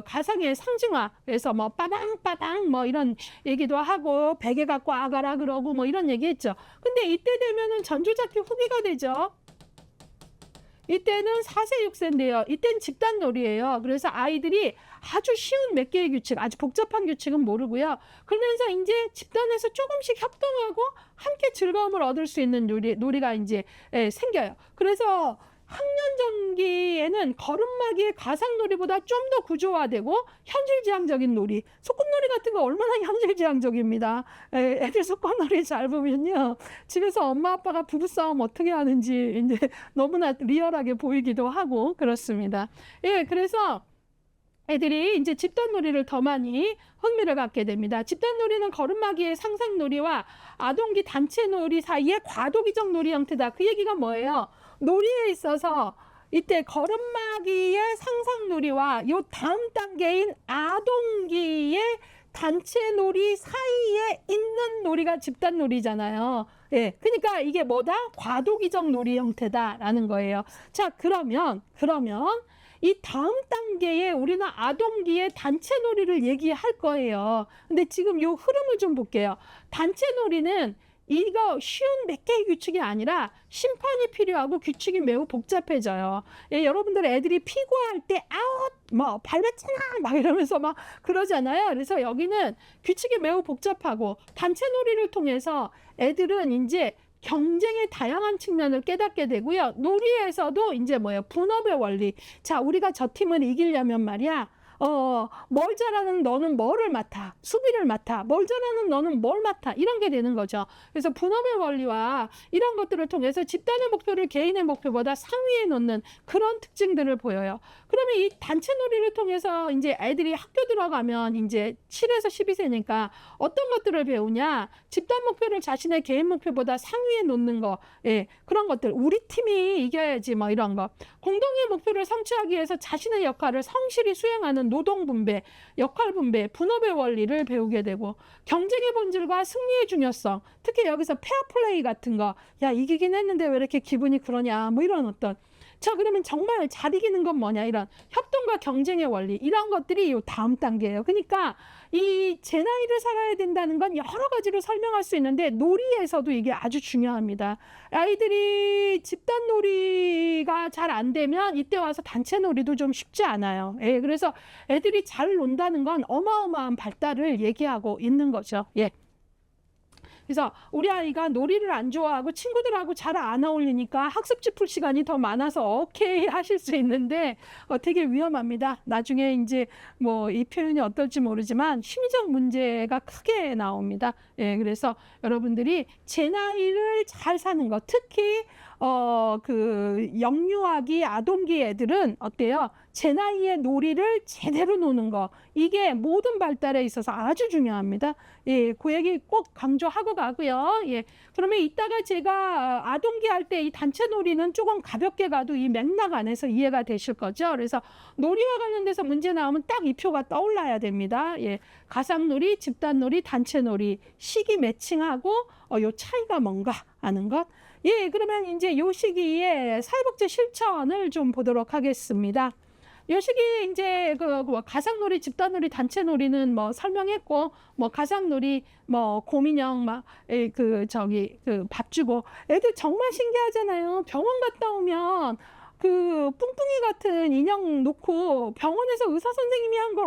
가상의 상징화. 그래서 뭐 빠방빠방 뭐 이런 얘기도 하고 베개 갖고 아가라 그러고 뭐 이런 얘기 했죠. 근데 이때 되면은 전조잡기 후기가 되죠. 이때는 4세, 6세인데요. 이때는 집단놀이예요. 그래서 아이들이 아주 쉬운 몇 개의 규칙, 아주 복잡한 규칙은 모르고요. 그러면서 이제 집단에서 조금씩 협동하고 함께 즐거움을 얻을 수 있는 놀이가 이제 생겨요. 그래서 학년 전기에는 걸음마기의 가상놀이보다 좀 더 구조화되고 현실지향적인 놀이, 소꿉놀이 같은 거 얼마나 현실지향적입니다. 애들 소꿉놀이 잘 보면요, 집에서 엄마 아빠가 부부싸움 어떻게 하는지 이제 너무나 리얼하게 보이기도 하고 그렇습니다. 예, 그래서 애들이 이제 집단놀이를 더 많이 흥미를 갖게 됩니다. 집단놀이는 걸음마기의 상상놀이와 아동기 단체놀이 사이의 과도기적 놀이 형태다. 그 얘기가 뭐예요? 놀이에 있어서 이때 걸음마기의 상상놀이와 요 다음 단계인 아동기의 단체놀이 사이에 있는 놀이가 집단놀이잖아요. 예, 그러니까 이게 뭐다? 과도기적 놀이 형태다라는 거예요. 자, 그러면 이 다음 단계에 우리는 아동기의 단체놀이를 얘기할 거예요. 근데 지금 요 흐름을 좀 볼게요. 단체놀이는 이거 쉬운 몇 개의 규칙이 아니라 심판이 필요하고 규칙이 매우 복잡해져요. 예, 여러분들 애들이 피고할 때 아웃 뭐 밟았잖아 막 이러면서 막 그러잖아요. 그래서 여기는 규칙이 매우 복잡하고 단체놀이를 통해서 애들은 이제 경쟁의 다양한 측면을 깨닫게 되고요. 놀이에서도 이제 뭐예요? 분업의 원리. 자, 우리가 저 팀을 이기려면 말이야. 뭘 잘하는 너는 뭐를 맡아? 수비를 맡아. 뭘 잘하는 너는 뭘 맡아? 이런 게 되는 거죠. 그래서 분업의 원리와 이런 것들을 통해서 집단의 목표를 개인의 목표보다 상위에 놓는 그런 특징들을 보여요. 그러면 이 단체 놀이를 통해서 이제 애들이 학교 들어가면 이제 7에서 12세니까 어떤 것들을 배우냐? 집단 목표를 자신의 개인 목표보다 상위에 놓는 거. 예, 그런 것들. 우리 팀이 이겨야지 뭐 이런 거. 공동의 목표를 성취하기 위해서 자신의 역할을 성실히 수행하는 노동 분배, 역할 분배, 분업의 원리를 배우게 되고 경쟁의 본질과 승리의 중요성, 특히 여기서 페어플레이 같은 거, 야 이기긴 했는데 왜 이렇게 기분이 그러냐, 뭐 이런 어떤 자 그러면 정말 잘 이기는 건 뭐냐 이런 협동과 경쟁의 원리 이런 것들이 이 다음 단계예요. 그러니까 이 제 나이를 살아야 된다는 건 여러 가지로 설명할 수 있는데 놀이에서도 이게 아주 중요합니다. 아이들이 집단 놀이가 잘 안 되면 이때 와서 단체 놀이도 좀 쉽지 않아요. 예, 그래서 애들이 잘 논다는 건 어마어마한 발달을 얘기하고 있는 거죠. 예. 그래서 우리 아이가 놀이를 안 좋아하고 친구들하고 잘 안 어울리니까 학습지 풀 시간이 더 많아서 오케이 하실 수 있는데 되게 위험합니다. 나중에 이제 뭐 이 표현이 어떨지 모르지만 심리적 문제가 크게 나옵니다. 예, 그래서 여러분들이 제 나이를 잘 사는 것, 특히 그 영유아기 아동기 애들은 어때요? 제 나이에 놀이를 제대로 노는 거 이게 모든 발달에 있어서 아주 중요합니다. 예, 그 얘기 꼭 강조하고 가고요. 예, 그러면 이따가 제가 아동기 할 때 이 단체 놀이는 조금 가볍게 가도 이 맥락 안에서 이해가 되실 거죠. 그래서 놀이와 관련돼서 문제 나오면 딱 이 표가 떠올라야 됩니다. 예, 가상놀이, 집단놀이, 단체놀이 시기 매칭하고 요 차이가 뭔가 아는 것. 예, 그러면 이제 요 시기에 사회복지 실천을 좀 보도록 하겠습니다. 요 시기 이제 뭐 가상놀이, 집단놀이, 단체놀이는 뭐 설명했고, 뭐 가상놀이, 뭐 곰인형 밥 주고 애들 정말 신기하잖아요. 병원 갔다 오면 그 뿡뿡이 같은 인형 놓고 병원에서 의사 선생님이 한 걸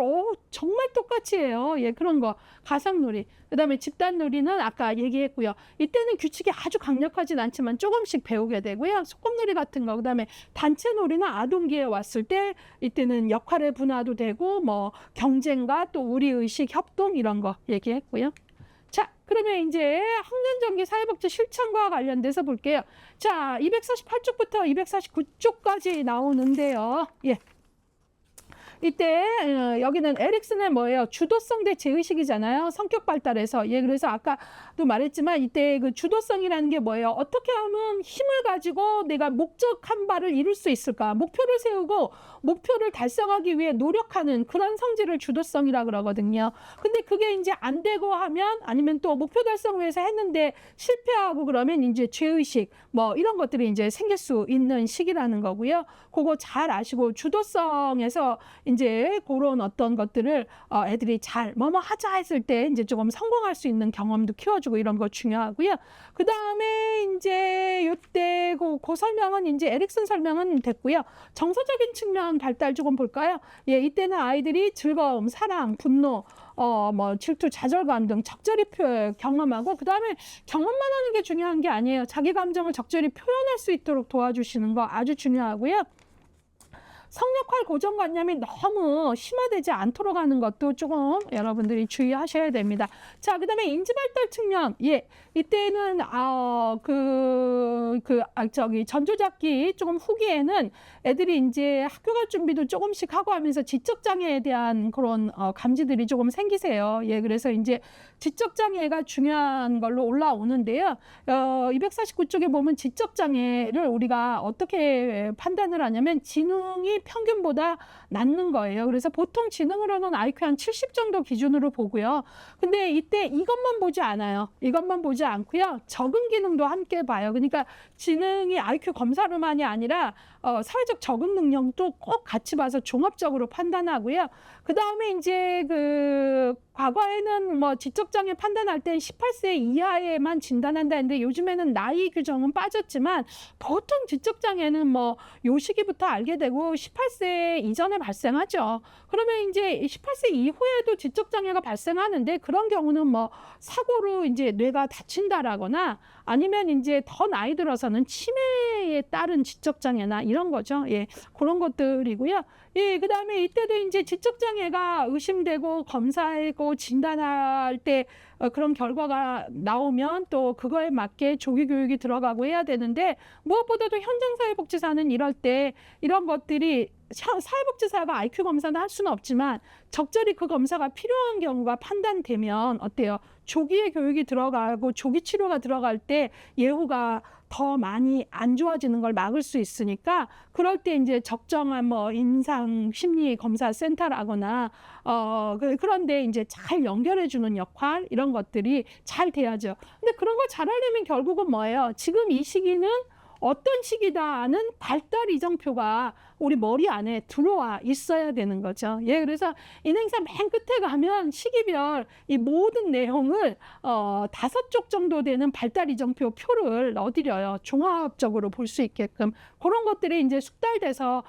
정말 똑같이 해요. 예, 그런 거 가상놀이. 그다음에 집단놀이는 아까 얘기했고요. 이때는 규칙이 아주 강력하진 않지만 조금씩 배우게 되고요. 소꿉놀이 같은 거. 그다음에 단체놀이나 아동기에 왔을 때 이때는 역할의 분화도 되고 뭐 경쟁과 또 우리의식 협동 이런 거 얘기했고요. 자, 그러면 이제 학년전기 사회복지 실천과 관련돼서 볼게요. 자, 248쪽부터 249쪽까지 나오는데요. 예. 이때 여기는 에릭슨의 뭐예요? 주도성 대 제의식이잖아요. 성격 발달에서. 예, 그래서 아까도 말했지만 이때 그 주도성이라는 게 뭐예요? 어떻게 하면 힘을 가지고 내가 목적한 바를 이룰 수 있을까? 목표를 세우고 목표를 달성하기 위해 노력하는 그런 성질을 주도성이라 그러거든요. 근데 그게 이제 안 되고 하면 아니면 또 목표 달성 위해서 했는데 실패하고 그러면 이제 죄의식 뭐 이런 것들이 이제 생길 수 있는 시기라는 거고요. 그거 잘 아시고 주도성에서 이제 그런 어떤 것들을 애들이 잘 뭐뭐 하자 했을 때 이제 조금 성공할 수 있는 경험도 키워주고 이런 거 중요하고요. 그 다음에 이제 요때 그 설명은 이제 에릭슨 설명은 됐고요. 정서적인 측면 발달 조금 볼까요? 예, 이때는 아이들이 즐거움, 사랑, 분노, 뭐 질투, 좌절감 등 적절히 경험하고 그 다음에 경험만 하는 게 중요한 게 아니에요. 자기 감정을 적절히 표현할 수 있도록 도와주시는 거 아주 중요하고요. 성역할 고정관념이 너무 심화되지 않도록 하는 것도 조금 여러분들이 주의하셔야 됩니다. 자, 그다음에 인지발달 측면, 예, 이때는 전조잡기 조금 후기에는 애들이 이제 학교 갈 준비도 조금씩 하고 하면서 지적 장애에 대한 그런 감지들이 조금 생기세요. 예, 그래서 이제 지적 장애가 중요한 걸로 올라오는데요. 249쪽에 보면 지적 장애를 우리가 어떻게 판단을 하냐면 지능이 평균보다 낮는 거예요. 그래서 보통 지능으로는 IQ 한 70 정도 기준으로 보고요. 근데 이때 이것만 보지 않아요. 이것만 보지 않고요. 적응 기능도 함께 봐요. 그러니까 지능이 IQ 검사로만이 아니라 사회적 적응 능력도 꼭 같이 봐서 종합적으로 판단하고요. 그 다음에 이제 과거에는 뭐 지적장애 판단할 땐 18세 이하에만 진단한다 했는데 요즘에는 나이 규정은 빠졌지만 보통 지적장애는 뭐 요 시기부터 알게 되고 18세 이전에 발생하죠. 그러면 이제 18세 이후에도 지적장애가 발생하는데 그런 경우는 뭐 사고로 이제 뇌가 다친다라거나 아니면 이제 더 나이 들어서는 치매에 따른 지적장애나 이런 거죠. 예, 그런 것들이고요. 예, 그다음에 이때도 이제 지적장애가 의심되고 검사하고 진단할 때 그런 결과가 나오면 또 그거에 맞게 조기 교육이 들어가고 해야 되는데 무엇보다도 현장 사회복지사는 이럴 때 이런 것들이 사회복지사가 IQ 검사는 할 수는 없지만 적절히 그 검사가 필요한 경우가 판단되면 어때요? 조기에 교육이 들어가고 조기 치료가 들어갈 때 예후가 더 많이 안 좋아지는 걸 막을 수 있으니까 그럴 때 이제 적정한 뭐 인상 심리 검사 센터라거나 그런데 이제 잘 연결해 주는 역할 이런 것들이 잘 돼야죠. 근데 그런 걸 잘하려면 결국은 뭐예요? 지금 이 시기는 어떤 시기다는 발달 이정표가 우리 머리 안에 들어와 있어야 되는 거죠. 예, 그래서 인행사 맨 끝에 가면 시기별 이 모든 내용을 5쪽 정도 되는 발달 이정표 표를 넣어드려요. 종합적으로 볼 수 있게끔 그런 것들이 이제 숙달돼서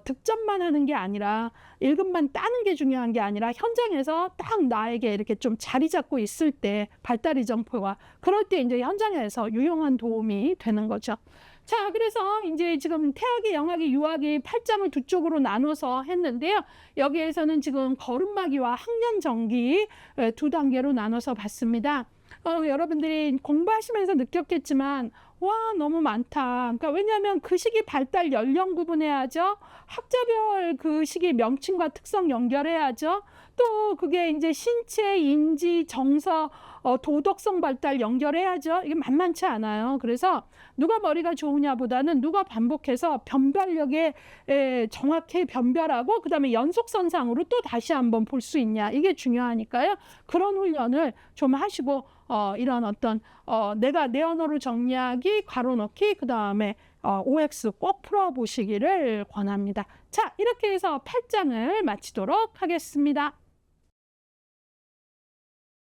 득점만 하는 게 아니라 1급만 따는 게 중요한 게 아니라 현장에서 딱 나에게 이렇게 좀 자리 잡고 있을 때 발달 이정표가 그럴 때 이제 현장에서 유용한 도움이 되는 거죠. 자, 그래서 이제 지금 태아기, 영아기, 유아기 8장을 두 쪽으로 나눠서 했는데요. 여기에서는 지금 걸음마기와 학년전기 두 단계로 나눠서 봤습니다. 여러분들이 공부하시면서 느꼈겠지만 와 너무 많다. 그러니까 왜냐하면 그 시기 발달 연령 구분해야죠. 학자별 그 시기 명칭과 특성 연결해야죠. 또 그게 이제 신체, 인지, 정서, 도덕성 발달 연결해야죠. 이게 만만치 않아요. 그래서 누가 머리가 좋으냐보다는 누가 반복해서 변별력에 정확히 변별하고 그다음에 연속선상으로 또 다시 한번 볼 수 있냐. 이게 중요하니까요. 그런 훈련을 좀 하시고 이런 어떤 내가 내 언어로 정리하기, 괄호 넣기, 그 다음에 OX 꼭 풀어보시기를 권합니다. 자, 이렇게 해서 8장을 마치도록 하겠습니다.